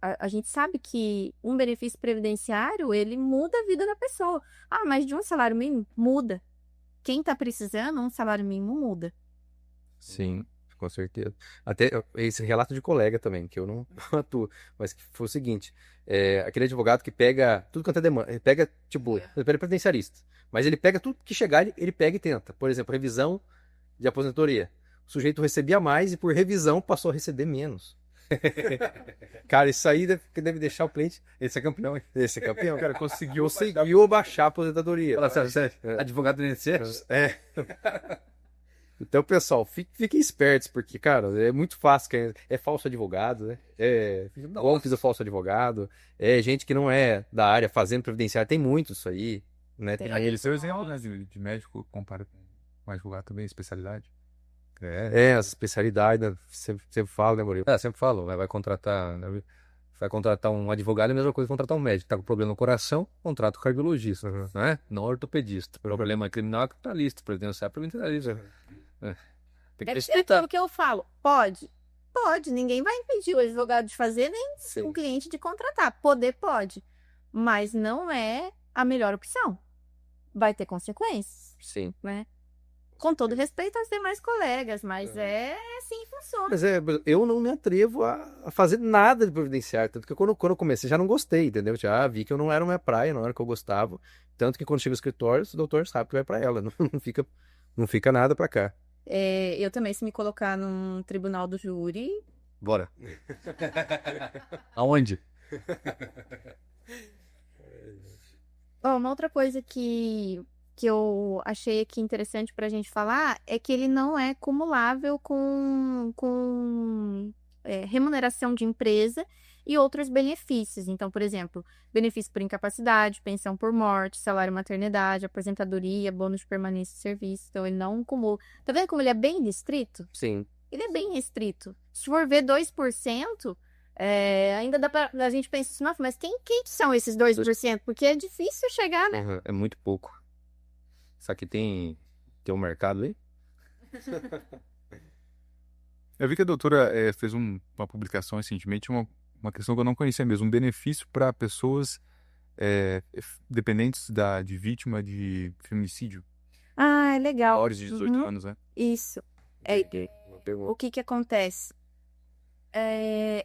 a gente sabe que um benefício previdenciário, ele muda a vida da pessoa. Mas de um salário mínimo, muda. Quem tá precisando, um salário mínimo muda. Sim, com certeza. Até esse relato de colega também, que eu não atuo, mas que foi o seguinte, aquele advogado que pega tudo quanto é demanda, ele pega, tipo, ele é previdenciarista, mas ele pega tudo que chegar, ele pega e tenta. Por exemplo, revisão de aposentadoria. O sujeito recebia mais e por revisão passou a receber menos. Cara, isso aí deve deixar o cliente. Esse é campeão, hein? Esse é campeão. Cara, conseguiu Baixar a aposentadoria. Fala sério, advogado do INSS? É. Então, pessoal, fiquem espertos, porque, cara, é muito fácil. É falso advogado, né? É golpes do falso advogado. É gente que não é da área fazendo previdenciário. Tem muito isso aí, né? Aí ele seu exemplo, né, de médico compara com advogado também, especialidade. As especialidades, né? Sempre falo, né, Murilo? Sempre falo, né? Vai contratar um advogado, é a mesma coisa que contratar um médico. Tá com problema no coração, contrata o cardiologista, não é? Não ortopedista. Problema criminal é criminalista, previdenciário é previdenciarista. Tem que É respeitar. aquilo que eu falo. Pode. Pode. Ninguém vai impedir o advogado de fazer, nem Sim. o cliente de contratar. Poder pode. Mas não é a melhor opção. Vai ter consequências, Sim. né? Com todo respeito aos demais colegas, mas é assim que funciona. Mas eu não me atrevo a fazer nada de previdenciário. Tanto que quando eu comecei já não gostei, entendeu? Já vi que eu não era minha praia, não era o que eu gostava. Tanto que quando chega no escritório, o doutor sabe que vai pra ela. Não fica nada pra cá. Eu também, se me colocar num tribunal do júri, Bora. Aonde? Uma outra coisa que eu achei aqui interessante para a gente falar é que ele não é cumulável com remuneração de empresa e outros benefícios. Então, por exemplo, benefício por incapacidade, pensão por morte, salário maternidade, aposentadoria, bônus de permanência de serviço. Então, ele não cumula. Tá vendo como ele é bem restrito? Sim. Ele é bem restrito. Se for ver 2%, ainda dá pra a gente pensar assim, nossa, mas quem são esses 2%? Porque é difícil chegar, né? É muito pouco. Isso aqui tem um mercado aí? Eu vi que a doutora fez uma publicação recentemente, uma questão que eu não conhecia mesmo, um benefício para pessoas dependentes de vítima de feminicídio, Ah, é legal. maiores de 18 Uhum. anos, né? Isso. O que acontece?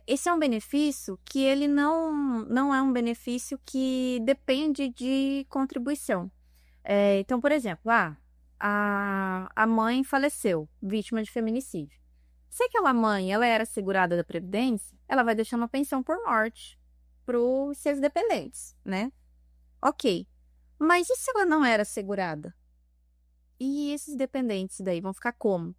Esse é um benefício que ele não é um benefício que depende de contribuição. Então, por exemplo, a mãe faleceu, vítima de feminicídio. Se aquela mãe ela era segurada da Previdência, ela vai deixar uma pensão por morte para os seus dependentes, né? Ok. Mas e se ela não era segurada? E esses dependentes daí vão ficar como?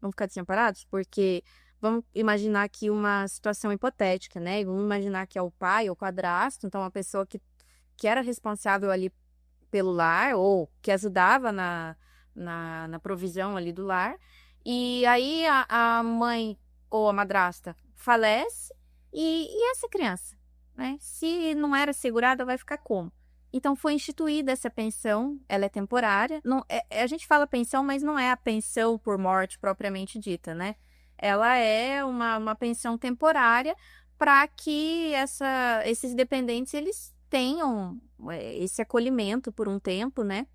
Vão ficar desamparados? Porque vamos imaginar aqui uma situação hipotética, né? E vamos imaginar que é o pai ou o padrasto, então uma pessoa que era responsável ali pelo lar ou que ajudava na provisão ali do lar. E aí a mãe ou a madrasta falece e essa criança, né? Se não era segurada, vai ficar como? Então, foi instituída essa pensão, ela é temporária. Não, a gente fala pensão, mas não é a pensão por morte propriamente dita, né? Ela é uma pensão temporária para que esses dependentes eles tenham esse acolhimento por um tempo, né?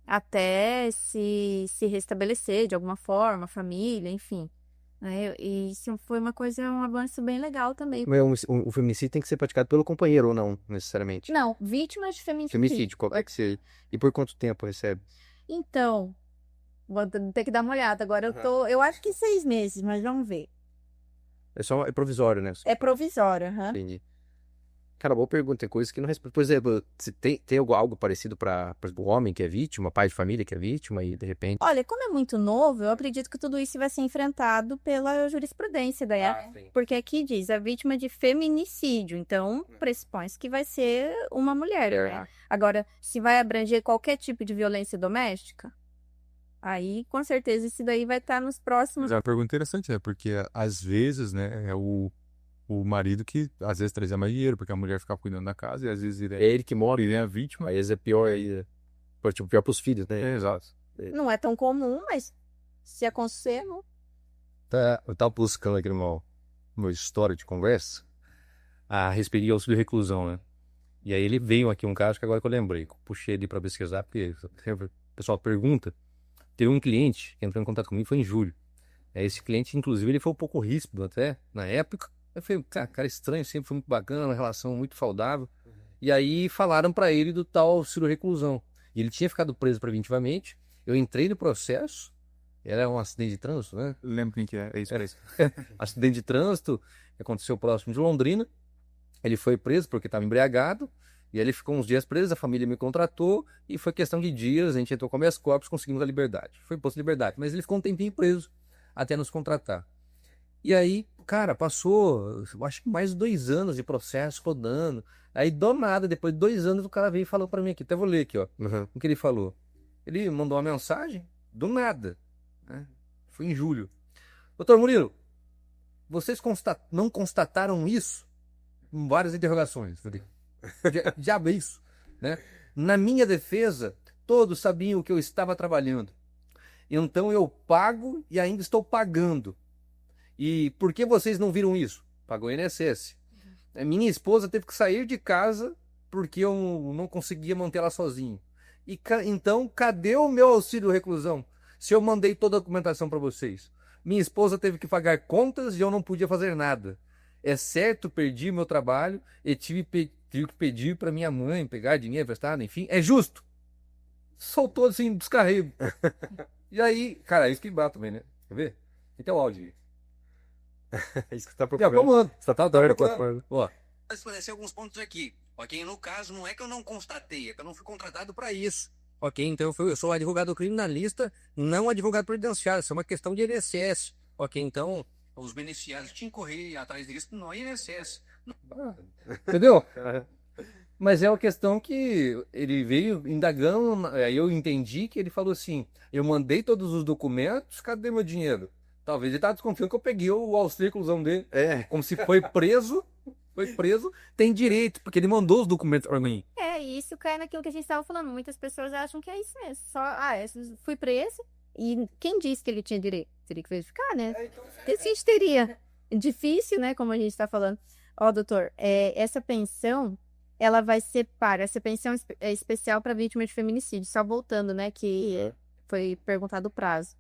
Até se restabelecer de alguma forma, a família, enfim. E isso foi um avanço bem legal também. O feminicídio tem que ser praticado pelo companheiro ou não, necessariamente? Não, vítimas de feminicídio. Feminicídio, qualquer que seja. E por quanto tempo recebe? Então, vou ter que dar uma olhada. Agora eu acho que 6 meses, mas vamos ver. É provisório, né? É provisório, aham. Entendi. Cara, boa pergunta. Tem coisas que não responde. Por exemplo, se tem algo parecido para o homem que é vítima, pai de família que é vítima, e de repente. Olha, como é muito novo, eu acredito que tudo isso vai ser enfrentado pela jurisprudência daí. Porque aqui diz a vítima de feminicídio. Então, pressupõe-se que vai ser uma mulher, né? Agora, se vai abranger qualquer tipo de violência doméstica, aí com certeza isso daí vai estar nos próximos. Mas é uma pergunta interessante, né? Porque às vezes, né, é o marido que às vezes trazia mais dinheiro, porque a mulher ficava cuidando da casa, e às vezes É ele que morre. ele é a vítima. Aí é pior aí. Tipo, pior pros filhos, né? Exato. Não é tão comum, mas se acontecer, não. Eu tava buscando aqui no meu história de conversa a respeito de auxílio reclusão, né? E aí ele veio aqui um caso que agora que eu lembrei. Puxei ele pra pesquisar, porque sempre o pessoal pergunta. Teve um cliente que entrou em contato comigo, foi em julho. Esse cliente, inclusive, ele foi um pouco ríspido até, na época. Eu falei, cara estranho, sempre foi muito bacana, uma relação muito saudável. E aí falaram pra ele do tal auxílio reclusão. E ele tinha ficado preso preventivamente. Eu entrei no processo. Era um acidente de trânsito, né? Lembro quem que é isso. Era isso. Acidente de trânsito. aconteceu próximo de Londrina. Ele foi preso porque estava embriagado, e aí ele ficou uns dias preso, a família me contratou, e foi questão de dias, a gente entrou com habeas corpus, conseguimos a liberdade. Foi posto liberdade, mas ele ficou um tempinho preso até nos contratar. E aí, cara, passou, eu acho que mais de 2 anos de processo rodando. Aí, do nada, depois de 2 anos, o cara veio e falou pra mim aqui, até vou ler aqui, ó, Uhum. o que ele falou. Ele mandou uma mensagem, do nada, né? Foi em julho. Doutor Murilo, vocês não constataram isso? Com várias interrogações. Falei, diabo é isso, né? Na minha defesa, todos sabiam o que eu estava trabalhando. Então eu pago e ainda estou pagando. E por que vocês não viram isso? Pagou o INSS. Minha esposa teve que sair de casa porque eu não conseguia manter ela sozinho. E então, cadê o meu auxílio reclusão? Se eu mandei toda a documentação para vocês. Minha esposa teve que pagar contas e eu não podia fazer nada. É certo, perdi meu trabalho e tive que pedir para minha mãe pegar dinheiro emprestado, enfim. É justo. Soltou assim, descarrego. E aí, cara, é isso que bate também, né? Quer ver? Então o áudio aí. É isso que você tá Já procurando. comando. Você tá doido com a coisa. Ó, Esclarecer alguns pontos aqui. Ok, no caso, não é que eu não constatei, é que eu não fui contratado para isso. Ok, então eu sou advogado criminalista, não advogado previdenciário. Isso é uma questão de INSS. Ok, então os beneficiários tinham que correr atrás disso no INSS. entendeu? Mas é uma questão que ele veio indagando, aí eu entendi que ele falou assim, eu mandei todos os documentos, cadê meu dinheiro? Talvez ele estava desconfiando que eu peguei o auxílio reclusão dele. É. Como se foi preso, tem direito, porque ele mandou os documentos para mim. E isso cai naquilo que a gente estava falando. Muitas pessoas acham que é isso mesmo. Só, fui preso. E quem disse que ele tinha direito? Teria que verificar, né? Que a gente teria. Difícil, né? Como a gente está falando. Ó, doutor, essa pensão, ela vai ser para. Essa pensão é especial para vítima de feminicídio. Só voltando, né? Que foi perguntado o prazo.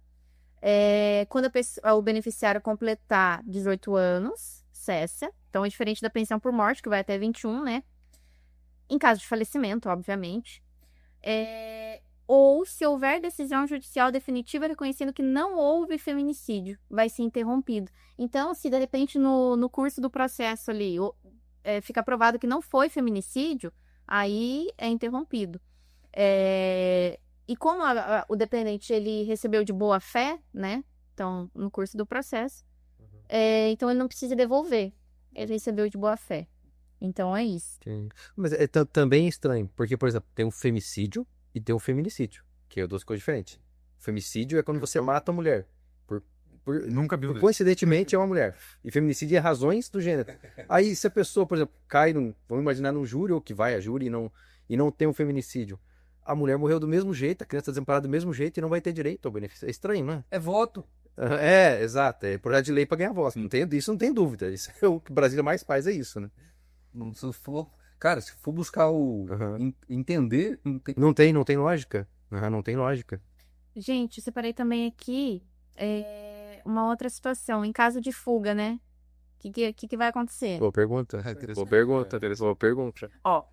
Quando o beneficiário completar 18 anos, cessa. Então, é diferente da pensão por morte, que vai até 21, né? Em caso de falecimento, obviamente. Ou se houver decisão judicial definitiva reconhecendo que não houve feminicídio, vai ser interrompido. Então, se de repente no curso do processo ali fica provado que não foi feminicídio, aí é interrompido. E como o dependente ele recebeu de boa fé, né? Então, no curso do processo, então ele não precisa devolver. Ele recebeu de boa fé. Então é isso. Sim. Mas também é estranho, porque, por exemplo, tem um femicídio e tem um feminicídio, que é duas coisas diferentes. Femicídio é quando você mata a mulher. Nunca vi Coincidentemente é uma mulher. E feminicídio é razões do gênero. Aí se a pessoa, por exemplo, cai vamos imaginar num júri, ou que vai a júri e não tem um feminicídio. A mulher morreu do mesmo jeito, a criança desamparada do mesmo jeito e não vai ter direito ao benefício. É estranho, né? É voto. Exato. É projeto de lei para ganhar voto. Isso não tem dúvida. Isso é o que Brasília mais faz, é isso, né? Se for buscar entender, Não tem lógica. Não tem lógica. Gente, eu separei também aqui uma outra situação. Em caso de fuga, né? O que vai acontecer? Boa pergunta. Boa pergunta. Ó,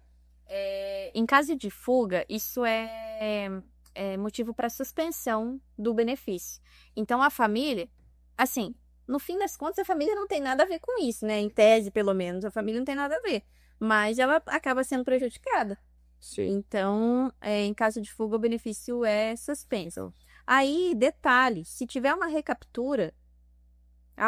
em caso de fuga, isso é motivo para suspensão do benefício. Então, a família, assim, no fim das contas, a família não tem nada a ver com isso, né? Em tese, pelo menos, a família não tem nada a ver. Mas ela acaba sendo prejudicada. Sim. Então, em caso de fuga, o benefício é suspenso. Aí, detalhe, se tiver uma recaptura,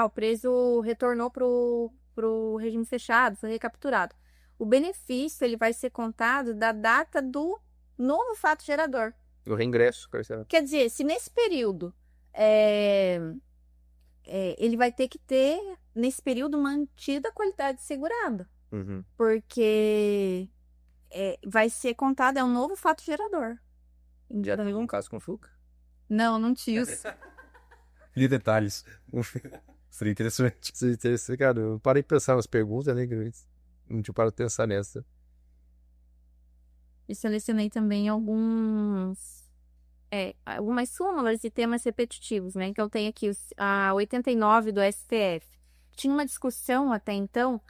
o preso retornou pro regime fechado, foi recapturado. O benefício ele vai ser contado da data do novo fato gerador. O reingresso, carcerário. Quer dizer, se nesse período ele vai ter que ter, nesse período, mantida a qualidade segurada. Uhum. Porque vai ser contado, é um novo fato gerador. já teve um caso com fuga. Não tinha isso. E detalhes. Seria interessante. Cara, eu parei de pensar nas perguntas, né? Não tinha parado de pensar nessa. E selecionei também algumas súmulas e temas repetitivos, né? Que eu tenho aqui a 89 do STF. Tinha uma discussão até então,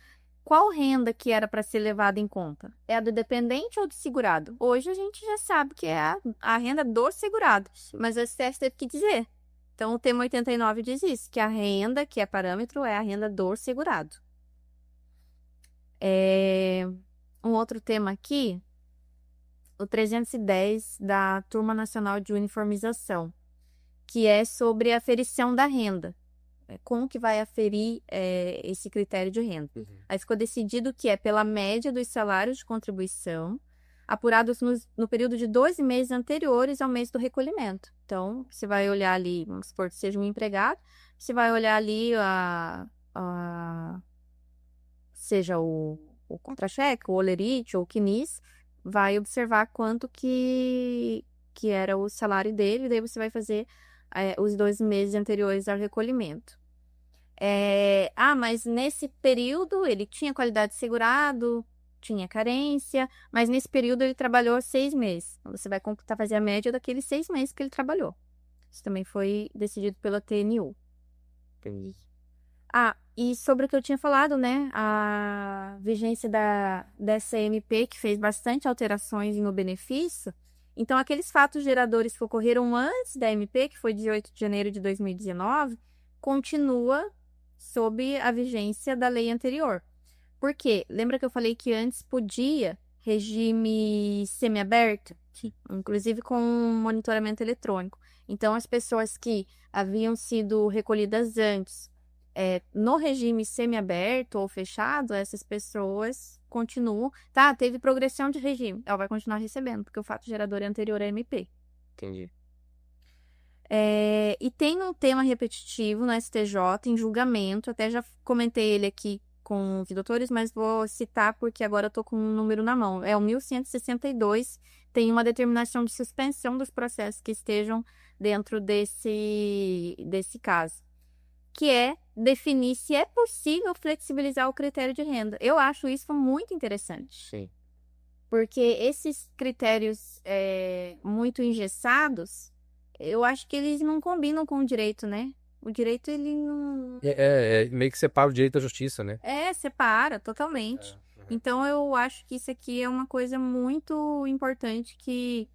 qual renda que era para ser levada em conta? É a do dependente ou do segurado? Hoje a gente já sabe que é a renda do segurado, mas o STF teve que dizer. Então o tema 89 diz isso, que a renda que é parâmetro é a renda do segurado. Um outro tema aqui, o 310 da Turma Nacional de Uniformização, que é sobre a aferição da renda. Como que vai aferir esse critério de renda? Aí ficou decidido que é pela média dos salários de contribuição apurados no período de 12 meses anteriores ao mês do recolhimento. Então, você vai olhar ali, vamos supor que seja um empregado, você vai olhar ali seja o contra-cheque, o olerite ou o quinis, vai observar quanto que era o salário dele, daí você vai fazer os 12 meses anteriores ao recolhimento. Mas nesse período ele tinha qualidade de segurado, tinha carência, mas nesse período ele trabalhou 6 meses. Então, você vai fazer a média daqueles 6 meses que ele trabalhou. Isso também foi decidido pela TNU. Entendi. E sobre o que eu tinha falado, né? A vigência dessa MP, que fez bastante alterações no benefício. Então, aqueles fatos geradores que ocorreram antes da MP, que foi de 8 de janeiro de 2019, continua sob a vigência da lei anterior. Por quê? Lembra que eu falei que antes podia regime semiaberto? Sim. Inclusive com monitoramento eletrônico. Então, as pessoas que haviam sido recolhidas antes no regime semiaberto ou fechado, essas pessoas continuam. Teve progressão de regime. Ela vai continuar recebendo, porque o fato gerador é anterior à MP. Entendi. E tem um tema repetitivo no STJ, em julgamento. Até já comentei ele aqui com os doutores, mas vou citar porque agora eu tô com um número na mão. É o 1162, tem uma determinação de suspensão dos processos que estejam dentro desse caso, que é definir se é possível flexibilizar o critério de renda. Eu acho isso muito interessante. Sim. Porque esses critérios muito engessados, eu acho que eles não combinam com o direito, né? O direito, ele não... Meio que separa o direito da justiça, né? Separa totalmente. Então, eu acho que isso aqui é uma coisa muito importante que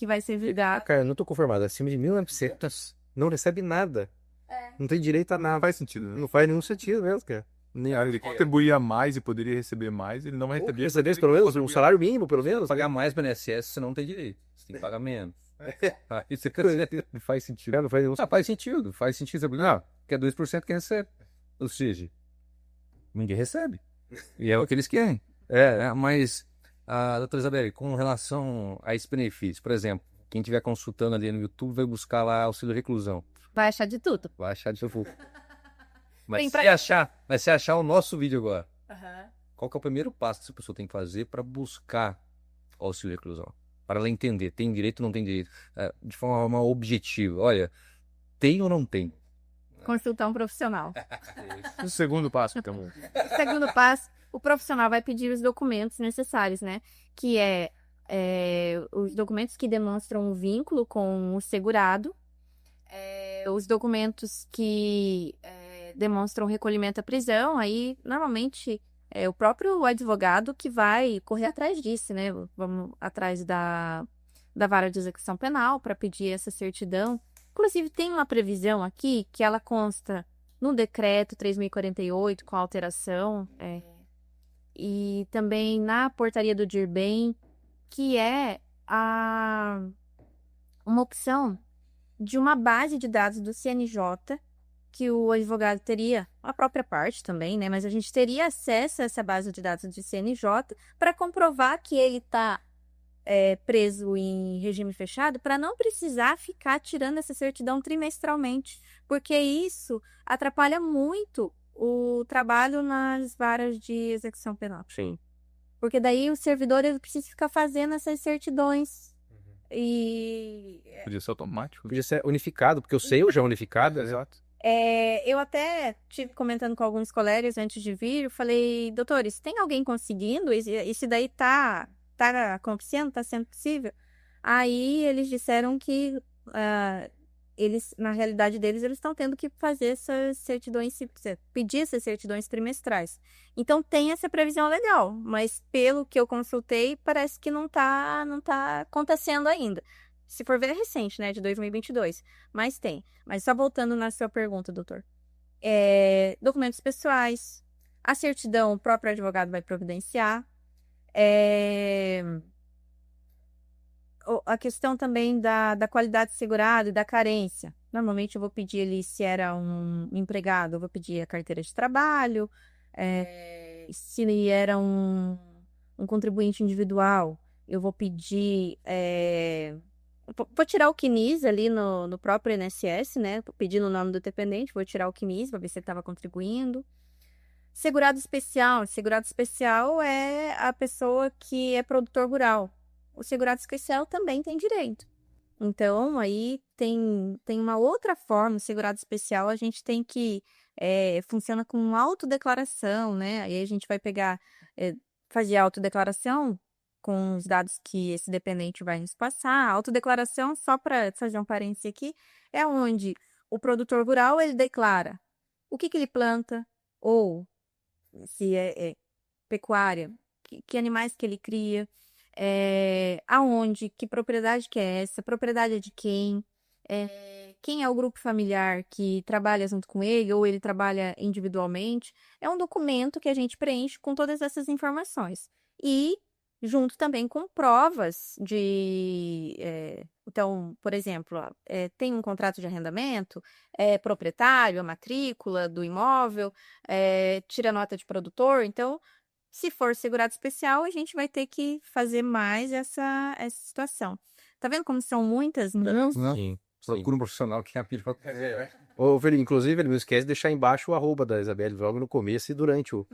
vai ser julgada. Cara, eu não tô conformado. Acima de 1.900, não recebe nada. Não tem direito a nada. Não faz sentido, né? Não faz nenhum sentido mesmo, cara. Ele contribuía mais e poderia receber mais, ele não vai receber. Receber pelo menos um salário mínimo, pelo menos. Pagar mais para o INSS, você não tem direito. Você tem que pagar menos. Isso Não faz sentido. Não faz nenhum faz sentido. Faz sentido. Quer 2% quem recebe. Ou seja, ninguém recebe. E é o que eles querem. Mas, doutora Isabelle, com relação a esse benefício, por exemplo, quem estiver consultando ali no YouTube vai buscar lá auxílio reclusão. Vai achar de tudo. Vai achar de tudo. Mas se achar o nosso vídeo agora, qual que é o primeiro passo que essa pessoa tem que fazer para buscar o auxílio reclusão? Para ela entender, tem direito ou não tem direito? De forma objetiva. Olha, tem ou não tem? Consultar um profissional. O segundo passo, então. Segundo passo, o profissional vai pedir os documentos necessários, né? Que os documentos que demonstram um vínculo com o segurado, os documentos que demonstram recolhimento à prisão, aí normalmente é o próprio advogado que vai correr atrás disso, né? Vamos atrás da vara de execução penal para pedir essa certidão. Inclusive, tem uma previsão aqui que ela consta no decreto 3.048 com alteração e também na portaria do DIRBEM, que é uma opção de uma base de dados do CNJ, que o advogado teria a própria parte também, né? Mas a gente teria acesso a essa base de dados do CNJ para comprovar que ele está preso em regime fechado, para não precisar ficar tirando essa certidão trimestralmente, porque isso atrapalha muito o trabalho nas varas de execução penal. Sim. Porque daí o servidor ele precisa ficar fazendo essas certidões. E Podia ser automático. Podia ser unificado, porque o SEIU já é unificado. Exato. eu até tive comentando com alguns colegas antes de vir, eu falei, doutores, tem alguém conseguindo? Isso daí tá acontecendo? Tá sendo possível? Aí eles disseram que eles, na realidade deles, eles estão tendo que fazer essas certidões, pedir essas certidões trimestrais. Então tem essa previsão legal, mas pelo que eu consultei, parece que não tá acontecendo ainda. Se for ver, é recente, né, de 2022, mas tem. Mas só voltando na sua pergunta, doutor. Documentos pessoais, A certidão, o próprio advogado vai providenciar. É, a questão também da qualidade segurada e da carência. Normalmente eu vou pedir ali, se era um empregado, eu vou pedir a carteira de trabalho, se era um contribuinte individual, eu vou pedir. Vou tirar o CNIS ali no próprio INSS, né? Vou pedir no nome do dependente, vou tirar o CNIS para ver se ele estava contribuindo. Segurado especial é a pessoa que é produtor rural. O segurado especial também tem direito. Então, aí tem uma outra forma, o segurado especial, a gente tem que... funciona com autodeclaração, né? Aí a gente vai pegar, fazer a autodeclaração com os dados que esse dependente vai nos passar. A autodeclaração, só para fazer um parênteses aqui, é onde o produtor rural, ele declara o que ele planta, ou se é pecuária, que animais que ele cria, aonde, que propriedade que é essa, propriedade é de quem, quem é o grupo familiar que trabalha junto com ele, ou ele trabalha individualmente. É um documento que a gente preenche com todas essas informações. E junto também com provas de... então, por exemplo, tem um contrato de arrendamento, é proprietário, a matrícula do imóvel, tira nota de produtor. Então, se for segurado especial, a gente vai ter que fazer mais essa situação. Tá vendo como são muitas? Não, Sim. procura um profissional que rapide. Ô, Felipe, inclusive, ele não esquece de deixar embaixo o arroba da Isabelle logo no começo e durante o...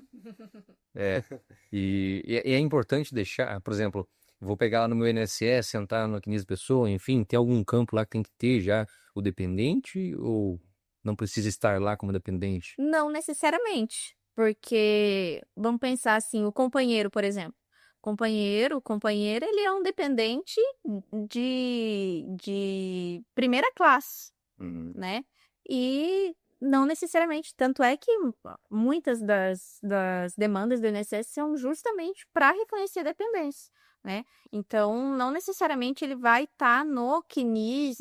E é importante deixar, por exemplo, vou pegar lá no meu INSS, sentar no CNIS Pessoa, enfim, tem algum campo lá que tem que ter já o dependente, ou não precisa estar lá como dependente? Não necessariamente, porque vamos pensar assim, o companheiro, por exemplo. O companheiro, ele é um dependente de primeira classe, né? E não necessariamente, tanto é que muitas das demandas do INSS são justamente para reconhecer a dependência, né? Então, não necessariamente ele vai estar no CNIS,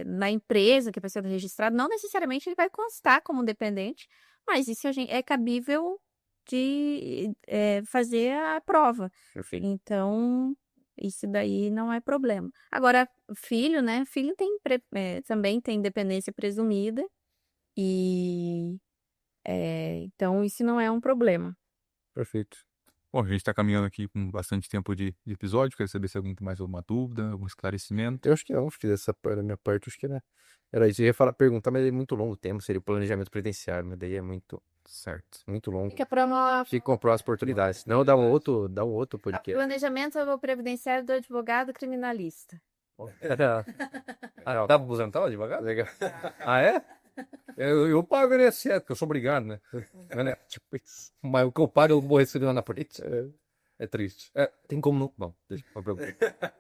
na empresa que a pessoa está registrada, não necessariamente ele vai constar como dependente, mas isso é cabível de fazer a prova. Perfeito. Então, isso daí não é problema. Agora, filho, né? Filho também tem dependência presumida e então isso não é um problema. Perfeito. Bom, a gente está caminhando aqui com bastante tempo de episódio. Quero saber se alguém tem mais alguma dúvida, algum esclarecimento. Eu acho que não, acho que dessa da minha parte, acho que era isso. Eu ia perguntar, mas é muito longo o tempo, seria o planejamento previdenciário, mas daí é muito Certo. longo. Fica para uma... Fica com próximas oportunidades. Não, dá um outro podcast. Planejamento previdenciário do advogado criminalista. Dá pra aposentar o advogado? Legal. Ah, é? Eu pago o INSS, porque eu sou obrigado, né? Tipo isso. Mas o que eu pago eu vou receber lá na frente. É triste. Tem como não... Bom, deixa eu perguntar.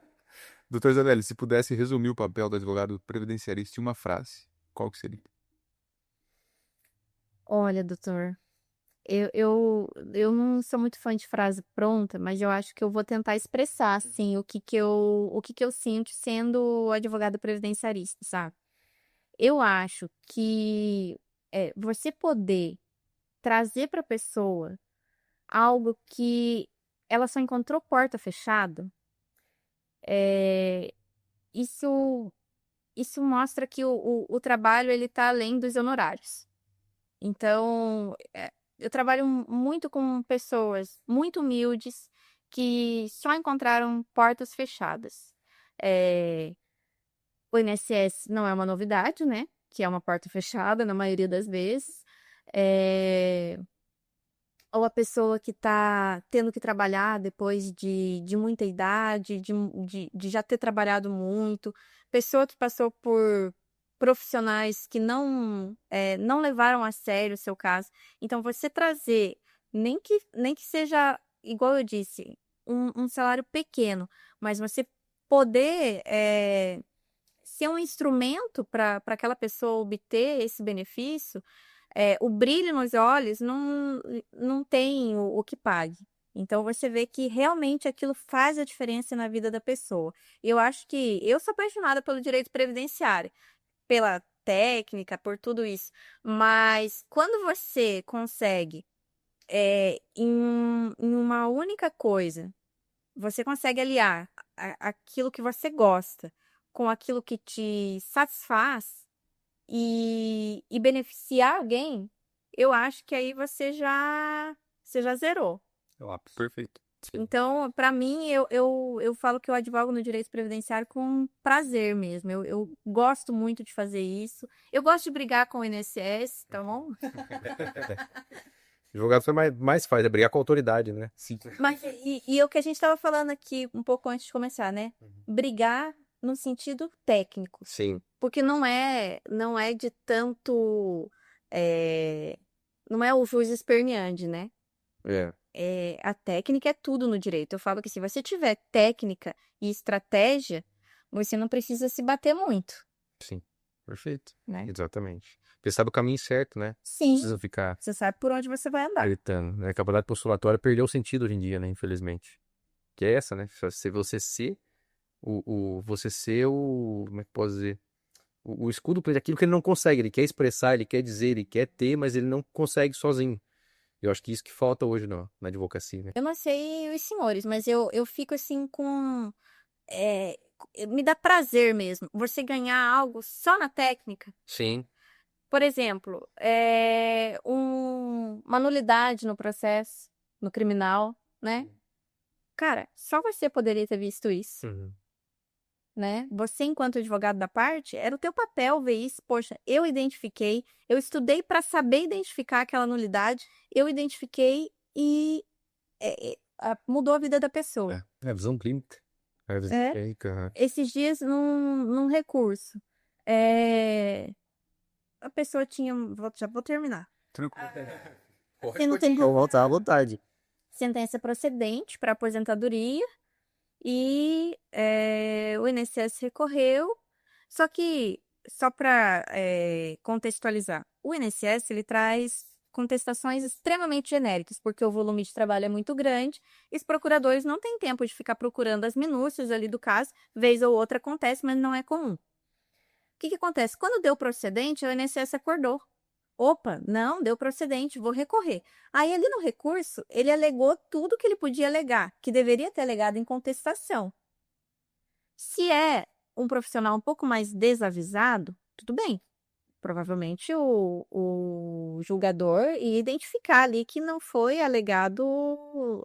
Doutor Isabelle, se pudesse resumir o papel do advogado previdenciarista em uma frase, qual que seria? Olha, doutor, eu não sou muito fã de frase pronta, mas eu acho que eu vou tentar expressar, assim, o que que eu sinto sendo advogada previdenciarista, sabe? Eu acho que você poder trazer para a pessoa algo que ela só encontrou porta fechada, isso mostra que o trabalho ele está além dos honorários. Então, eu trabalho muito com pessoas muito humildes que só encontraram portas fechadas. O INSS não é uma novidade, né? Que é uma porta fechada na maioria das vezes. Ou a pessoa que está tendo que trabalhar depois de muita idade, de já ter trabalhado muito. Pessoa que passou por profissionais que não levaram a sério o seu caso. Então, você trazer, nem que seja, igual eu disse, um salário pequeno, mas você poder ser um instrumento para aquela pessoa obter esse benefício, o brilho nos olhos não tem o que pague. Então, você vê que realmente aquilo faz a diferença na vida da pessoa. Eu acho que eu sou apaixonada pelo direito previdenciário, técnica, por tudo isso. Mas quando você consegue, em uma única coisa, você consegue aliar aquilo que você gosta com aquilo que te satisfaz e beneficiar alguém, eu acho que aí você já zerou. É o ápice. Perfeito. Então, para mim, eu falo que eu advogo no direito previdenciário com prazer mesmo. Eu gosto muito de fazer isso. Eu gosto de brigar com o INSS, tá bom? Advogado foi mais faz, é brigar com a autoridade, né? Sim. Mas, e o que a gente estava falando aqui um pouco antes de começar, né? Brigar no sentido técnico. Sim. Porque não é de tanto. Não é o juiz esperneante, né? A técnica é tudo no direito. Eu falo que se você tiver técnica e estratégia, você não precisa se bater muito, Sim. Perfeito. né? Exatamente. Porque sabe o caminho certo, né? Não Sim, precisa ficar você sabe por onde você vai andar. gritando, né? A capacidade postulatória perdeu o sentido hoje em dia, né? Infelizmente. Que é essa, né? Se você ser você ser como é que posso dizer? O escudo para aquilo que ele não consegue. Ele quer expressar, ele quer dizer, ele quer ter, mas ele não consegue sozinho. Eu acho que isso que falta hoje na advocacia, né? Eu não sei os senhores, mas eu fico assim com. Me dá prazer mesmo. Você ganhar algo só na técnica. Sim. Por exemplo, uma nulidade no processo, no criminal, né? Cara, só você poderia ter visto isso, né? Você, enquanto advogado da parte, era o teu papel ver isso. Poxa, eu identifiquei, eu estudei para saber identificar aquela nulidade, eu identifiquei e mudou a vida da pessoa. É visão clínica. É visão É. clínica. Esses dias, num recurso, a pessoa tinha. Já vou terminar. Tranquilo. Você não tem Vou voltar à vontade. sentença procedente para aposentadoria e o INSS recorreu. Só que, só para contextualizar, o INSS ele traz contestações extremamente genéricas, porque o volume de trabalho é muito grande e os procuradores não têm tempo de ficar procurando as minúcias ali do caso, vez ou outra acontece, mas não é comum. O que acontece? Quando deu procedente, o INSS acordou. Opa, não, deu procedente, vou recorrer. Aí, ali no recurso, ele alegou tudo que ele podia alegar, que deveria ter alegado em contestação. Se é um profissional um pouco mais desavisado, tudo bem. Provavelmente o julgador ia identificar ali que não foi alegado,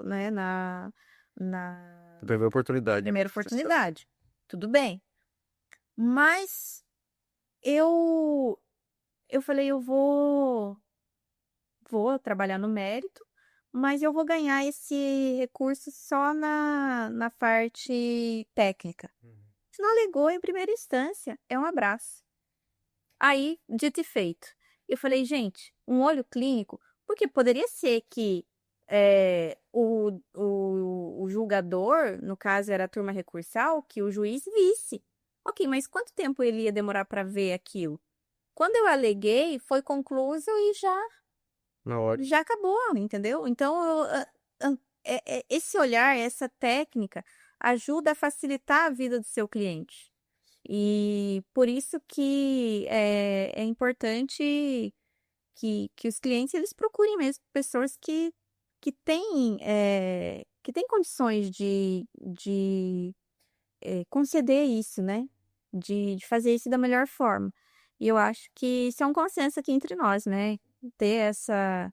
né, na Primeira oportunidade. primeira oportunidade. Tudo bem. Mas eu falei, eu vou trabalhar no mérito, mas eu vou ganhar esse recurso só na parte técnica. Se não alegou em primeira instância, é um abraço. Aí, dito e feito. Eu falei, gente, um olho clínico, porque poderia ser que o julgador, no caso era a turma recursal, que o juiz visse. Ok, mas quanto tempo ele ia demorar para ver aquilo? Quando eu aleguei, foi concluído e Na hora. já acabou, entendeu? Então, esse olhar, essa técnica, ajuda a facilitar a vida do seu cliente. E por isso que é importante que os clientes eles procurem mesmo pessoas que têm condições de conceder isso, né? De fazer isso da melhor forma. E eu acho que isso é um consenso aqui entre nós, né? Ter essa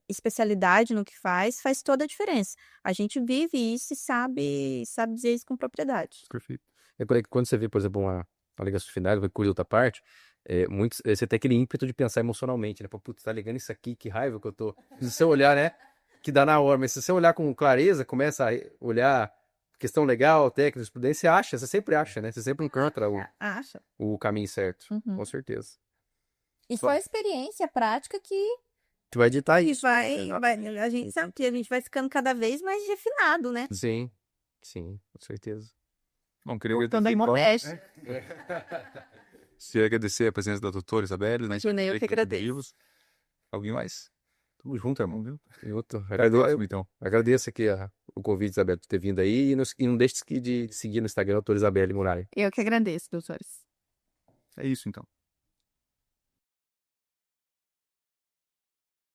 especialidade no que faz toda a diferença. A gente vive isso e sabe dizer isso com propriedade. Perfeito. É por aí que quando você vê, por exemplo, uma alegação final, vai cuidar outra parte, você tem aquele ímpeto de pensar emocionalmente, né? Pô, putz, tá ligando isso aqui, que raiva que eu tô. Se você olhar, né? Que dá na hora, mas se você olhar com clareza, começa a olhar questão legal, técnica, jurisprudência, você sempre acha, né? Você sempre encontra Acha? o caminho certo, Uhum. com certeza. E foi a experiência prática que Tu vai editar isso. a gente sabe que a gente vai ficando cada vez mais refinado, né? Sim, sim, com certeza. Bom, queria Voltando agradecer, aí, modéstia. queria agradecer a presença da doutora Isabelle, né? Imagina, eu que agradeço. Vivos. Alguém mais? Tamo junto, irmão. Viu? Outro. Agradeço, então. Agradeço aqui o convite, Isabel, por ter vindo aí. E não deixe de seguir no Instagram, doutora Isabelle Muralha. Eu que agradeço, doutores. É isso, então.